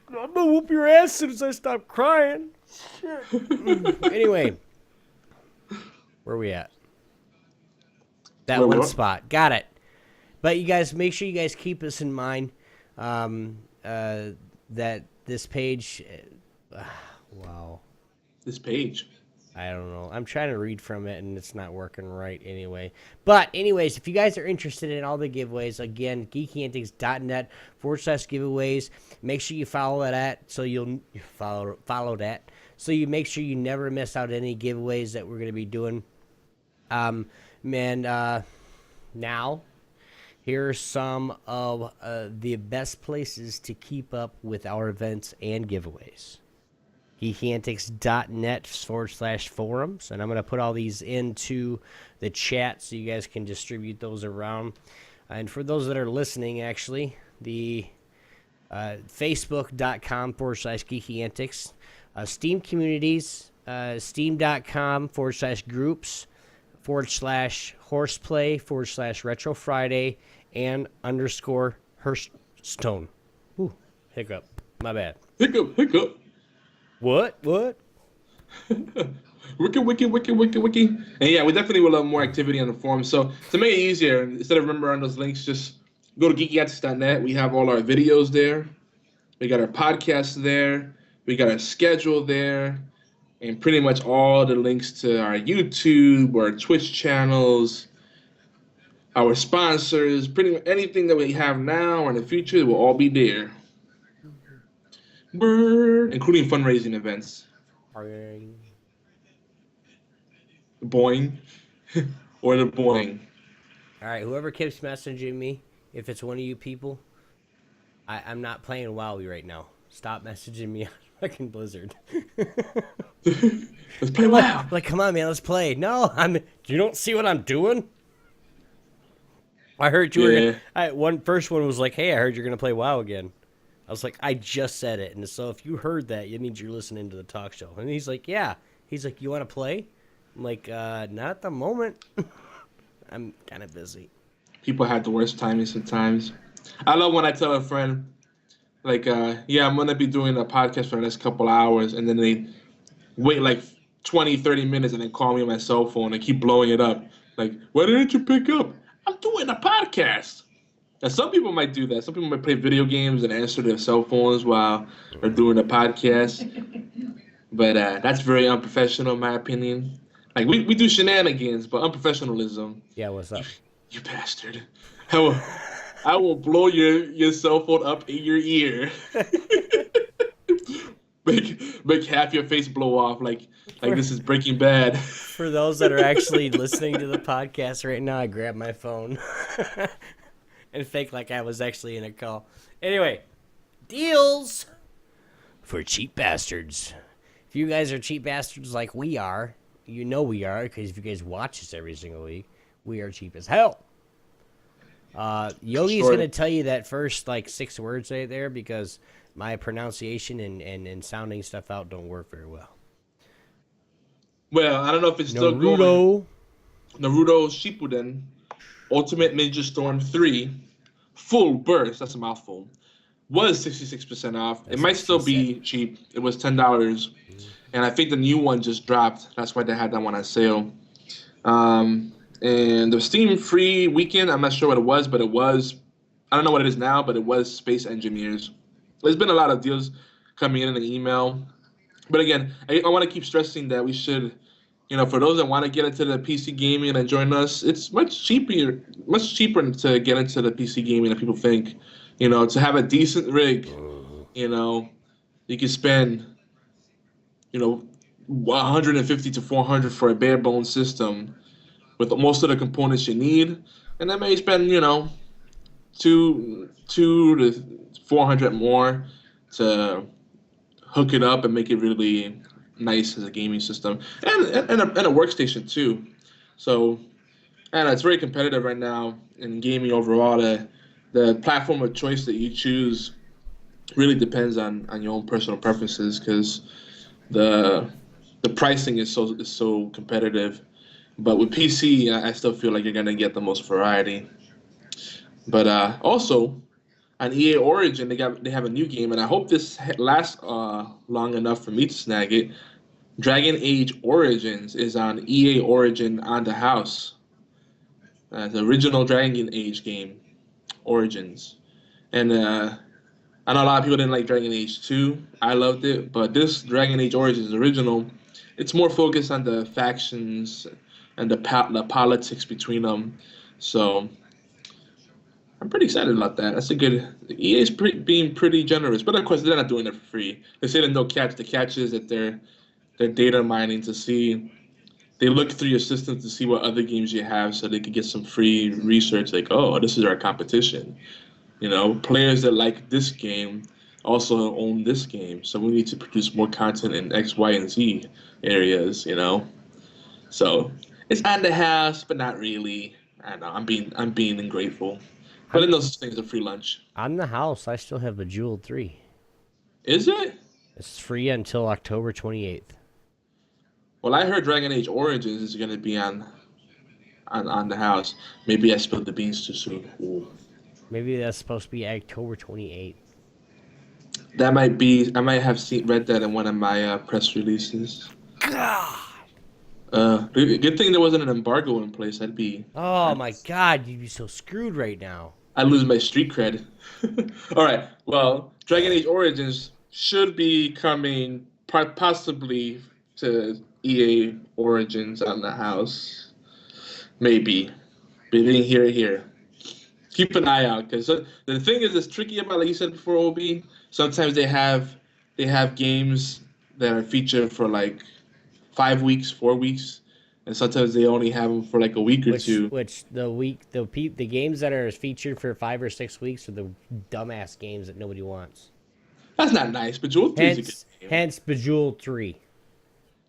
A: I'm gonna whoop your ass as soon as I stop crying. Shit. Anyway, where are we at? That one spot. Got it. But you guys, make sure you guys keep us in mind that this page... wow.
B: This page?
A: I don't know. I'm trying to read from it, and it's not working right anyway. But anyways, if you guys are interested in all the giveaways, again, geekyantics.net/giveaways. Make sure you follow that so you follow that. So you make sure you never miss out any giveaways that we're going to be doing. Now, here are some of the best places to keep up with our events and giveaways. geekyantics.net/forums, and I'm going to put all these into the chat so you guys can distribute those around. And for those that are listening, actually, the facebook.com/geekyantics, Steam communities, steam.com/groups/horseplay/retro Friday and _Hearthstone. Ooh, hiccup. My bad.
B: Hiccup.
A: What?
B: Wiki. And yeah, we definitely will have more activity on the forum. So to make it easier, instead of remembering those links, just go to geekyantics.net. We have all our videos there. We got our podcast there. We got our schedule there. And pretty much all the links to our YouTube, our Twitch channels, our sponsors, pretty much anything that we have now or in the future will all be there. Including fundraising events. Boing. Or the boing.
A: All right, whoever keeps messaging me, if it's one of you people, I'm not playing WoW right now. Stop messaging me on fucking Blizzard.
B: Let's play WoW.
A: Like, come on, man, let's play. No, you don't see what I'm doing? I heard you were. First one was like, hey, I heard you're gonna play WoW again. I was like, I just said it, and so if you heard that, it means you're listening to the talk show. And he's like, yeah. He's like, you want to play? I'm like, not at the moment. I'm kind of busy.
B: People have the worst timing sometimes. I love when I tell a friend, like, yeah, I'm going to be doing a podcast for the next couple hours, and then they wait like 20, 30 minutes and then call me on my cell phone and keep blowing it up. Like, why didn't you pick up? I'm doing a podcast. Now, some people might do that. Some people might play video games and answer their cell phones while they're doing a podcast. But that's very unprofessional, in my opinion. Like, we do shenanigans, but unprofessionalism.
A: Yeah, what's up?
B: You bastard. I will blow your cell phone up in your ear. make half your face blow off like this is Breaking Bad.
A: For those that are actually listening to the podcast right now, I grabbed my phone and fake like I was actually in a call. Anyway, deals for cheap bastards. If you guys are cheap bastards like we are, you know we are, because if you guys watch us every single week, we are cheap as hell. Yogi's going to tell you that first, 6 words right there, because my pronunciation and sounding stuff out don't work very well.
B: Well, I don't know if it's still going. Naruto Shippuden, Ultimate Ninja Storm 3, Full Burst, that's a mouthful, was 66% off. It might still be cheap. It was $10. And I think the new one just dropped. That's why they had that one on sale. And the Steam free weekend, I'm not sure what it was, but it was, I don't know what it is now, but it was Space Engineers. There's been a lot of deals coming in the email. But again, I want to keep stressing that we should, for those that want to get into the PC gaming and join us, it's much cheaper to get into the PC gaming than people think. To have a decent rig, you can spend, 150 to 400 for a bare bones system with most of the components you need, and then maybe spend, two to 400 more to hook it up and make it really nice as a gaming system and a workstation too. So, and it's very competitive right now in gaming overall. The platform of choice that you choose really depends on your own personal preferences, because the pricing is so competitive. But with PC, I still feel like you're gonna get the most variety. But also on EA Origin, they have a new game, and I hope this lasts long enough for me to snag it. Dragon Age Origins is on EA Origin on the house. The original Dragon Age game, Origins. And I know a lot of people didn't like Dragon Age 2. I loved it, but this Dragon Age Origins original, it's more focused on the factions and the politics between them. So I'm pretty excited about that. That's a good. EA is being pretty generous, but of course they're not doing it for free. They say there's no catch. The catch is that they're data mining to see. They look through your system to see what other games you have, so they could get some free research. Like, oh, this is our competition. Players that like this game also own this game, so we need to produce more content in X, Y, and Z areas. So it's on the house, but not really. I don't know. I'm being ungrateful. But in those things, a free lunch.
A: On the house, I still have Bejeweled 3.
B: Is it?
A: It's free until October 28th.
B: Well, I heard Dragon Age Origins is going to be on the house. Maybe I spilled the beans too soon. Ooh.
A: Maybe that's supposed to be October 28th.
B: That might be. I might have read that in one of my press releases.
A: God.
B: Good thing there wasn't an embargo in place. I'd be.
A: Oh my God, you'd be so screwed right now.
B: I lose my street cred. All right. Well, Dragon Age Origins should be coming possibly to EA Origins on the house. Maybe. But you didn't hear it here. Keep an eye out because the thing is, it's tricky about, like you said before, Obi. Sometimes they have games that are featured for like 5 weeks, 4 weeks, and sometimes they only have them for like a week or two.
A: The games that are featured for 5 or 6 weeks are the dumbass games that nobody wants.
B: That's not nice. Bejeweled 3 is a good game.
A: Hence Bejeweled 3.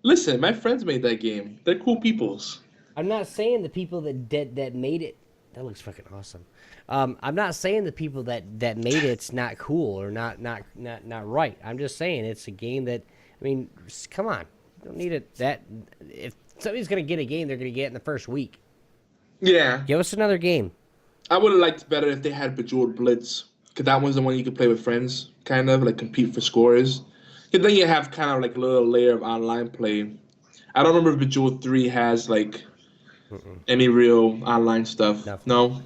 B: Listen, my friends made that game. They're cool peoples.
A: I'm not saying the people that made it. That looks fucking awesome. I'm not saying the people that made it's not cool or not right. I'm just saying it's a game that, I mean, come on, you don't need it. That if somebody's gonna get a game, they're gonna get it in the first week.
B: Yeah.
A: Give us another game.
B: I would have liked better if they had Bejeweled Blitz, because that one's the one you could play with friends, kind of like compete for scores. Because then you have kind of like a little layer of online play. I don't remember if Bejeweled 3 has like any real online stuff.
A: Nothing.
B: No.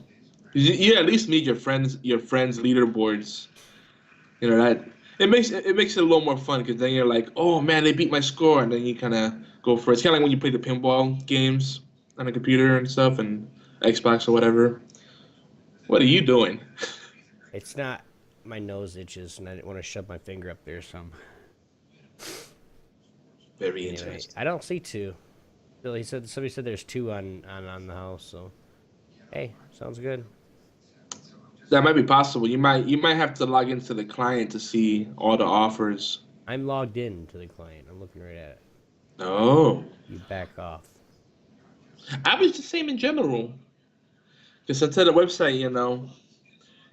B: You at least need your friends' leaderboards. You know that it makes it a little more fun because then you're like, oh man, they beat my score, and then you kind of go for it. It's kind of like when you play the pinball games on a computer and stuff, and Xbox or whatever. What are you doing?
A: It's not. My nose itches, and I didn't want to shove my finger up there. Some.
B: Very
A: Anyway,
B: interesting.
A: I don't see two. Billy said somebody said there's two on the house. So, hey, sounds good.
B: That might be possible. You might have to log into the client to see all the offers.
A: I'm logged in to the client. I'm looking right at it.
B: Oh.
A: You back off.
B: I was the same in general. Because inside the website,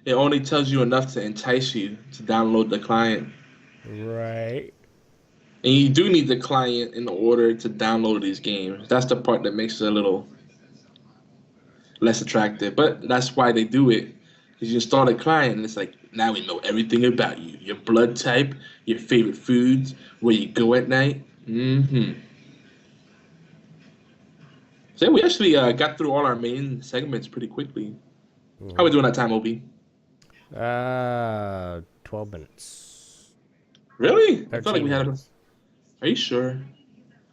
B: it only tells you enough to entice you to download the client.
A: Right.
B: And you do need the client in order to download these games. That's the part that makes it a little less attractive. But that's why they do it. Because you install the client and it's like, now we know everything about you. Your blood type, your favorite foods, where you go at night. Mm-hmm. So we actually got through all our main segments pretty quickly. How we doing that time, Obi?
A: 12 minutes.
B: Really? I
A: 13
B: felt like we had.
A: minutes.
B: Are you sure?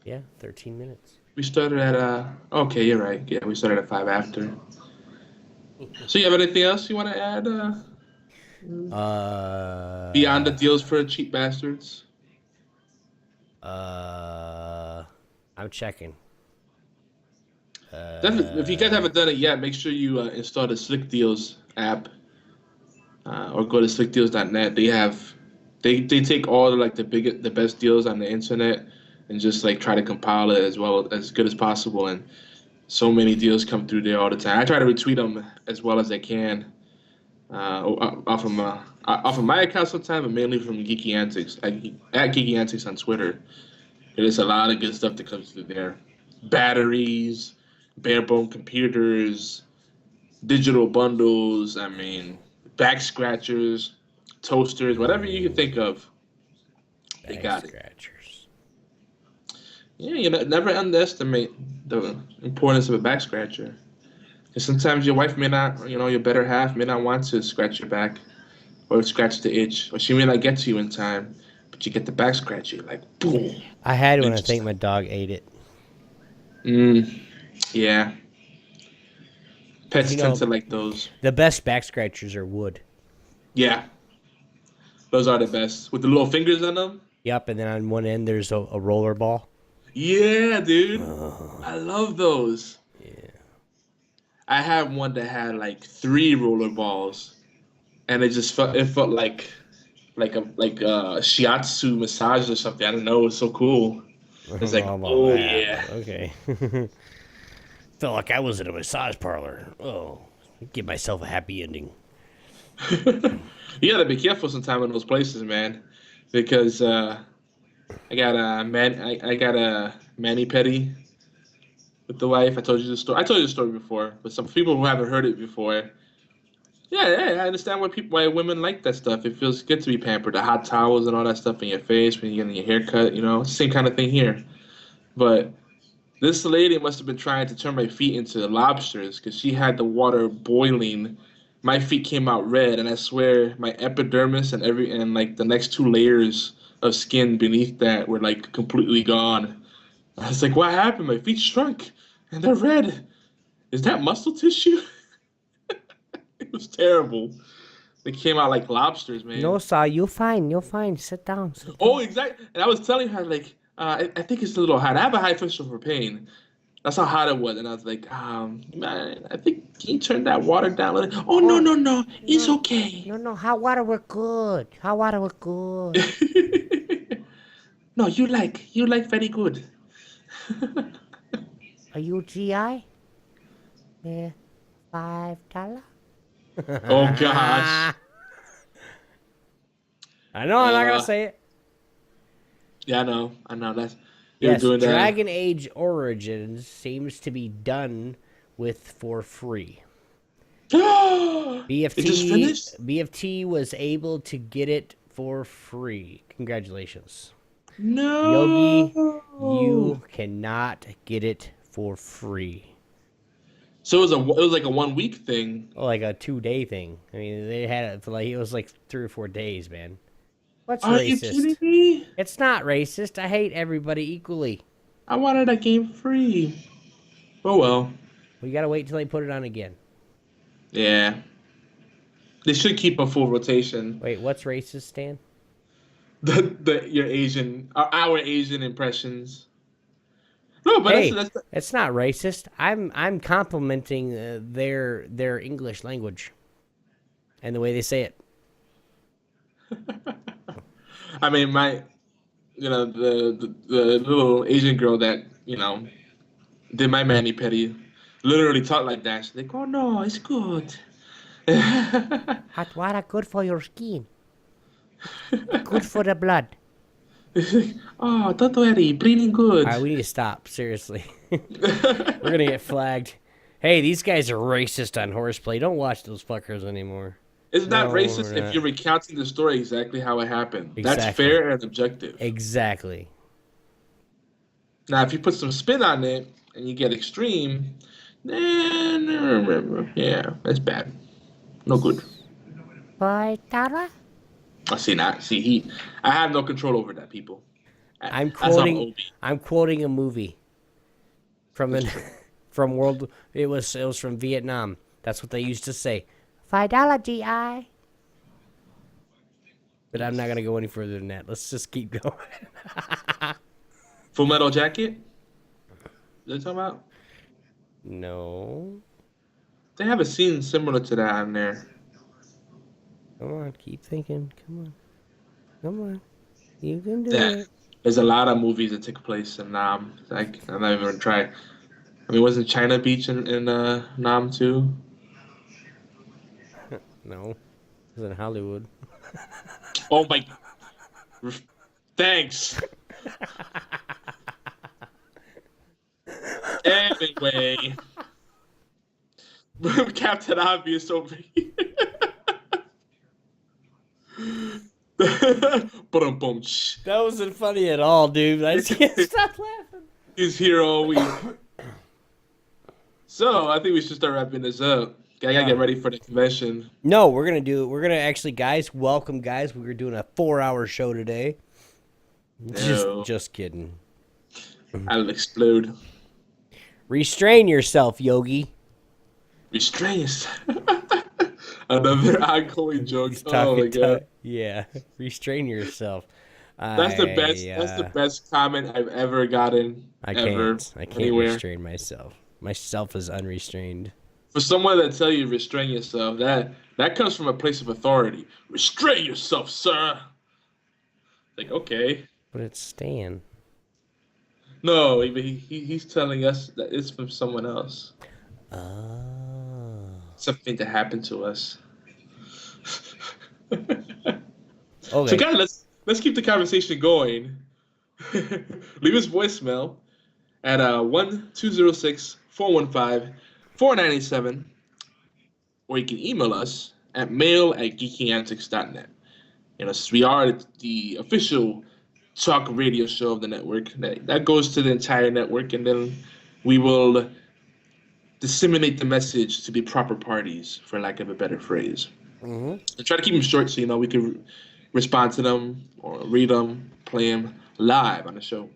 A: Yeah, 13 minutes.
B: We started at. Okay, you're right. Yeah, we started at 5 after. So you have anything else you want to add? Beyond the deals for cheap bastards.
A: I'm checking.
B: Definitely, if you guys haven't done it yet, make sure you install the Slick Deals app, or go to slickdeals.net. They take all the best deals on the internet and just like try to compile it as good as possible. And so many deals come through there all the time. I try to retweet them as well as I can, off of my account sometimes, but mainly from Geeky Antics at Geeky Antics on Twitter. There's a lot of good stuff that comes through there. Batteries, bare bone computers, digital bundles. I mean, back scratchers, toasters, whatever you can think of. They got it.
A: Scratchers.
B: Yeah, never underestimate the importance of a back scratcher. Because sometimes your wife may not, your better half may not want to scratch your back or scratch the itch, or she may not get to you in time, but you get the back scratcher, like, boom.
A: I had one. I think my dog ate it.
B: Yeah. Pets tend to like those.
A: The best back scratchers are wood.
B: Yeah. Those are the best. With the little fingers on them?
A: Yep, and then on one end there's a roller ball.
B: Yeah, dude. I love those.
A: Yeah.
B: I had one that had like 3 roller balls, and it felt like a shiatsu massage or something. I don't know. It was so cool. It's like, oh yeah.
A: Okay. Felt like I was in a massage parlor. Oh, give myself a happy ending.
B: You gotta be careful sometime in those places, man, because I got a mani pedi with the wife. I told you the story. I told you the story before, but some people who haven't heard it before. Yeah, I understand why women like that stuff. It feels good to be pampered. The hot towels and all that stuff in your face when you're getting your hair cut. It's the same kind of thing here. But this lady must have been trying to turn my feet into lobsters because she had the water boiling my feet came out red, and I swear my epidermis and like the next 2 layers of skin beneath that were like completely gone. I was like, what happened? My feet shrunk and they're red. Is that muscle tissue? It was terrible. They came out like lobsters,
A: No,
B: man.
A: sir, you're fine. You're fine. Sit down. Sit
B: Oh,
A: down.
B: exactly. And I was telling her like, I think it's a little hot. I have a high threshold for pain. That's how hot it was. And I was like, man, I think can you turn that water down a little? Oh no,
A: Oh,
B: no, no, it's
A: no,
B: okay.
A: no, no. Hot water were good. Hot water were good.
B: No, you like very good.
A: Are you GI? Yeah, $5.
B: Oh gosh.
A: I know. I'm not gonna
B: Uh,
A: say it.
B: yeah, I know. That's you're
A: Yes,
B: doing that.
A: Dragon Age Origins seems to be done with for free.
B: It just finished?
A: BFT was able to get it for free. Congratulations.
B: No.
A: Yogi, you cannot get it for free.
B: So it was like a 1 week thing.
A: Like a 2-day thing. I mean, they had it for like, it was like 3 or 4 days, man. What's
B: Are you
A: racist?
B: kidding me?
A: It's not racist. I hate everybody equally.
B: I wanted that game free. Oh well.
A: We gotta wait till they put it on again.
B: Yeah. They should keep a full rotation.
A: Wait, what's racist, Stan?
B: Your Asian, our Asian impressions. No, but
A: Hey,
B: that's
A: it's not racist. I'm complimenting their English language and the way they say it.
B: I mean, the little Asian girl that did my mani pedi, literally talked like that. She's like, "Oh no, it's good."
A: Hot water good for your skin. Good for the blood.
B: Oh, don't worry, breathing good.
A: All right, we need to stop. Seriously, we're gonna get flagged. Hey, these guys are racist on Horseplay. Don't watch those fuckers anymore.
B: It's not
A: No,
B: racist
A: we're
B: if
A: not.
B: you're recounting the story exactly how it happened. That's
A: Exactly.
B: fair and objective.
A: Exactly.
B: Now, if you put some spin on it and you get extreme, then yeah, that's bad. No good.
A: $5.
B: I see that. See, I have no control over that, people.
A: I'm
B: That's on
A: quoting.
B: Obi.
A: I'm quoting a movie from from World. It was from Vietnam. That's what they used to say. $5 GI. But I'm not gonna go any further than that. Let's just keep going.
B: Full Metal Jacket? They're talking about?
A: No.
B: They have a scene similar to that on there.
A: Come on, keep thinking. Come on. Come on. You can do
B: Yeah.
A: it.
B: There's a lot of movies that take place in Nam. Like, I'm not even gonna try. I mean, wasn't China Beach in Nam too?
A: No. It was in Hollywood.
B: Oh my. Thanks. Anyway. Captain Obvious over here. Ba-dum-bum.
A: That wasn't funny at all, dude. I just can't stop laughing.
B: He's here all week. So, I think we should start wrapping this up. I gotta get ready for the convention.
A: No, we're gonna actually, guys, welcome, guys. We were doing a 4-hour show today.
B: No.
A: Just kidding.
B: I'll explode.
A: Restrain yourself, Yogi.
B: Restrain yourself. Another ongoing joke. Oh my god.
A: Yeah, restrain yourself.
B: That's the best. That's the best comment I've ever gotten.
A: I
B: ever,
A: can't. I can't
B: anywhere.
A: restrain myself. Myself is unrestrained.
B: For someone that tell you restrain yourself, that comes from a place of authority. Restrain yourself, sir. Like, okay.
A: But it's Stan.
B: No, he's telling us that it's from someone else.
A: Oh.
B: Something that happened to us.
A: Okay.
B: So guys, let's keep the conversation going. Leave us voicemail at 1-206-415-4987, or you can email us at mail@geekingantics.net. Since we are the official talk radio show of the network, that goes to the entire network, and then we will disseminate the message to the proper parties, for lack of a better phrase.
A: Mm-hmm.
B: And try to keep them short so we can respond to them or read them, play them live on the show.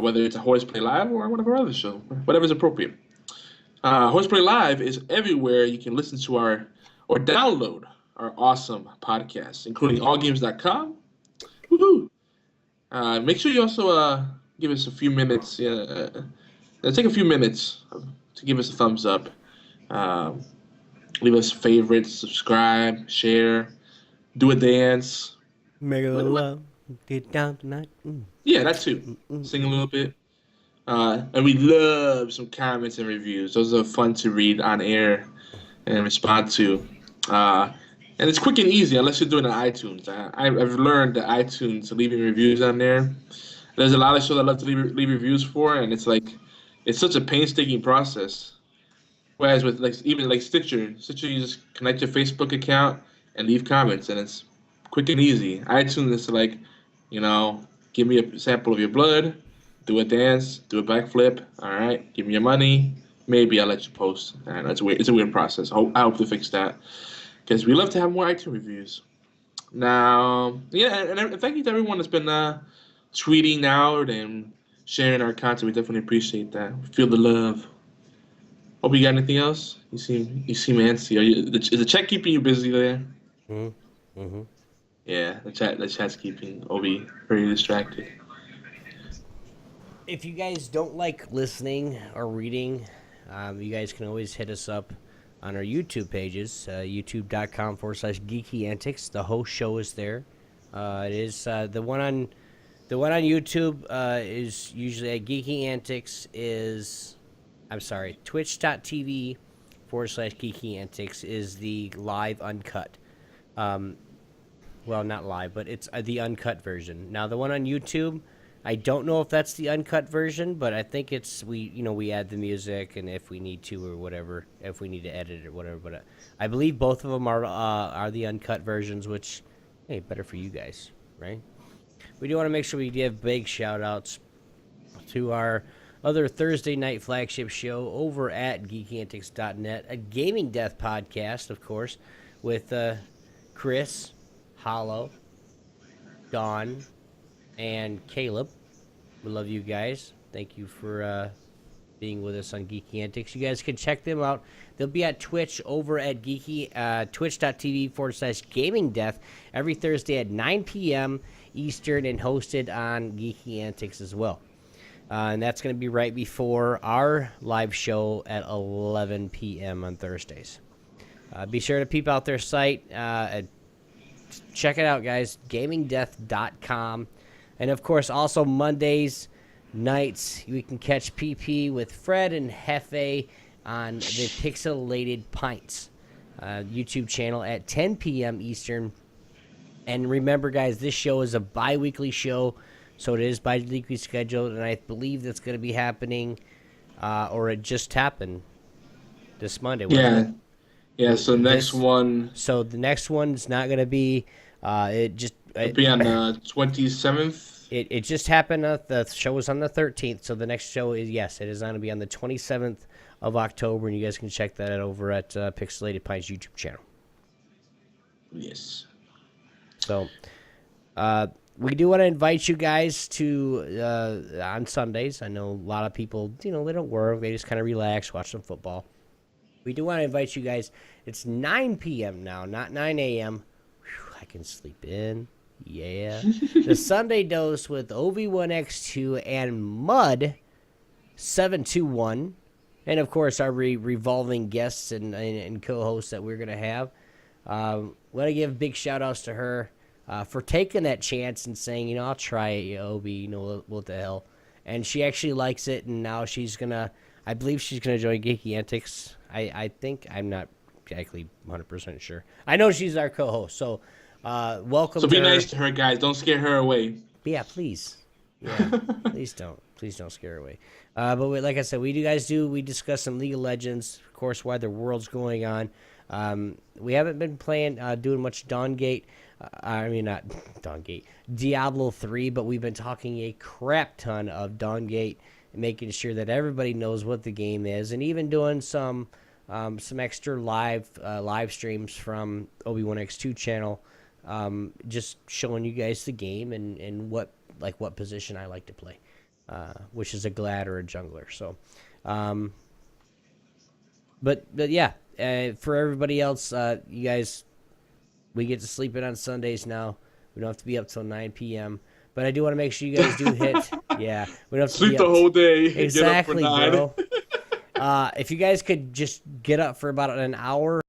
B: Whether it's a Horseplay Live or one of our other shows, whatever's appropriate. Horseplay Live is everywhere you can listen to or download our awesome podcasts, including allgames.com. Woohoo! Make sure you also give us a few minutes. Take a few minutes to give us a thumbs up. Leave us favorites, subscribe, share, do a dance.
A: Make a little love, get down tonight.
B: Yeah, that too. Sing a little bit. And we love some comments and reviews. Those are fun to read on air and respond to. And it's quick and easy unless you're doing it on iTunes. I've learned that iTunes, leaving reviews on there. There's a lot of shows I love to leave reviews for, and it's such a painstaking process. Whereas with even Stitcher, you just connect your Facebook account and leave comments, and it's quick and easy. iTunes is give me a sample of your blood, do a dance, do a backflip. All right, give me your money. Maybe I'll let you post. And that's weird. It's a weird process. I hope to fix that because we love to have more iTunes reviews. Now, and thank you to everyone that's been tweeting out and sharing our content. We definitely appreciate that. We feel the love. Hope you got anything else? You seem antsy. Is the chat keeping you busy there?
A: Mm-hmm.
B: Yeah, the chat's keeping Obi very distracted.
A: If you guys don't like listening or reading, you guys can always hit us up on our YouTube pages, youtube.com/Geeky Antics. The host show is there. It is the one on YouTube is usually at Geeky Antics twitch.tv/Geeky Antics is the live uncut. Well, not live, but it's the uncut version. Now, the one on YouTube, I don't know if that's the uncut version, but I think it's we add the music and if we need to or whatever, if we need to edit it or whatever. But I believe both of them are the uncut versions, which hey, better for you guys, right? We do want to make sure we give big shout outs to our other Thursday night flagship show over at geekyantics.net, a gaming death podcast, of course, with Chris, Hollow, Dawn, and Caleb. We love you guys. Thank you for being with us on Geeky Antics. You guys can check them out. They'll be at Twitch over at twitch.tv/Gaming Death every Thursday at 9 p.m. Eastern and hosted on Geeky Antics as well. And that's going to be right before our live show at 11 p.m. on Thursdays. Be sure to peep out their site. Check it out, guys. GamingDeath.com. And, of course, also Mondays nights, we can catch PP with Fred and Hefe on the Pixelated Pints YouTube channel at 10 p.m. Eastern. And remember, guys, this show is a bi-weekly show, so it is bi-weekly scheduled, and I believe that's going to be happening, or it just happened this Monday. Wasn't it?
B: Yeah. So
A: So the next one's not going to be. It'll
B: be on the 27th.
A: It just happened. The show was on the 13th, so the next show is it is going to be on the 27th of October, and you guys can check that out over at Pixelated Pine's YouTube channel.
B: Yes.
A: So, we do want to invite you guys to on Sundays. I know a lot of people, they don't work; they just kind of relax, watch some football. We do want to invite you guys. It's 9 p.m. now, not 9 a.m. Whew, I can sleep in. Yeah. The Sunday Dose with OV1X2 and Mud 721. And, of course, our revolving guests and co-hosts that we're going to have. Want to give big shout-outs to her for taking that chance and saying, I'll try it, Obi, what the hell. And she actually likes it, and now I believe she's going to join Geeky Antics. I think, I'm not exactly 100% sure. I know she's our co-host, so welcome to her.
B: So be nice to her, guys. Don't scare her away.
A: Yeah, please. Yeah, please don't. Please don't scare her away. But like I said, we discuss some League of Legends, of course, why the world's going on. We haven't been doing much not Dawngate, Diablo 3, but we've been talking a crap ton of Dawngate and making sure that everybody knows what the game is, and even doing some extra live streams from Obi-Wan X2 channel, just showing you guys the game and what position I like to play, which is a Glad or a jungler. So, but yeah, for everybody else, you guys, we get to sleep in on Sundays now. We don't have to be up till 9 p.m. But I do want to make sure you guys do hit. Yeah, we don't have to
B: Sleep
A: be
B: the
A: up
B: whole day.
A: Exactly,
B: get up for 9.
A: bro. If you guys could just get up for about an hour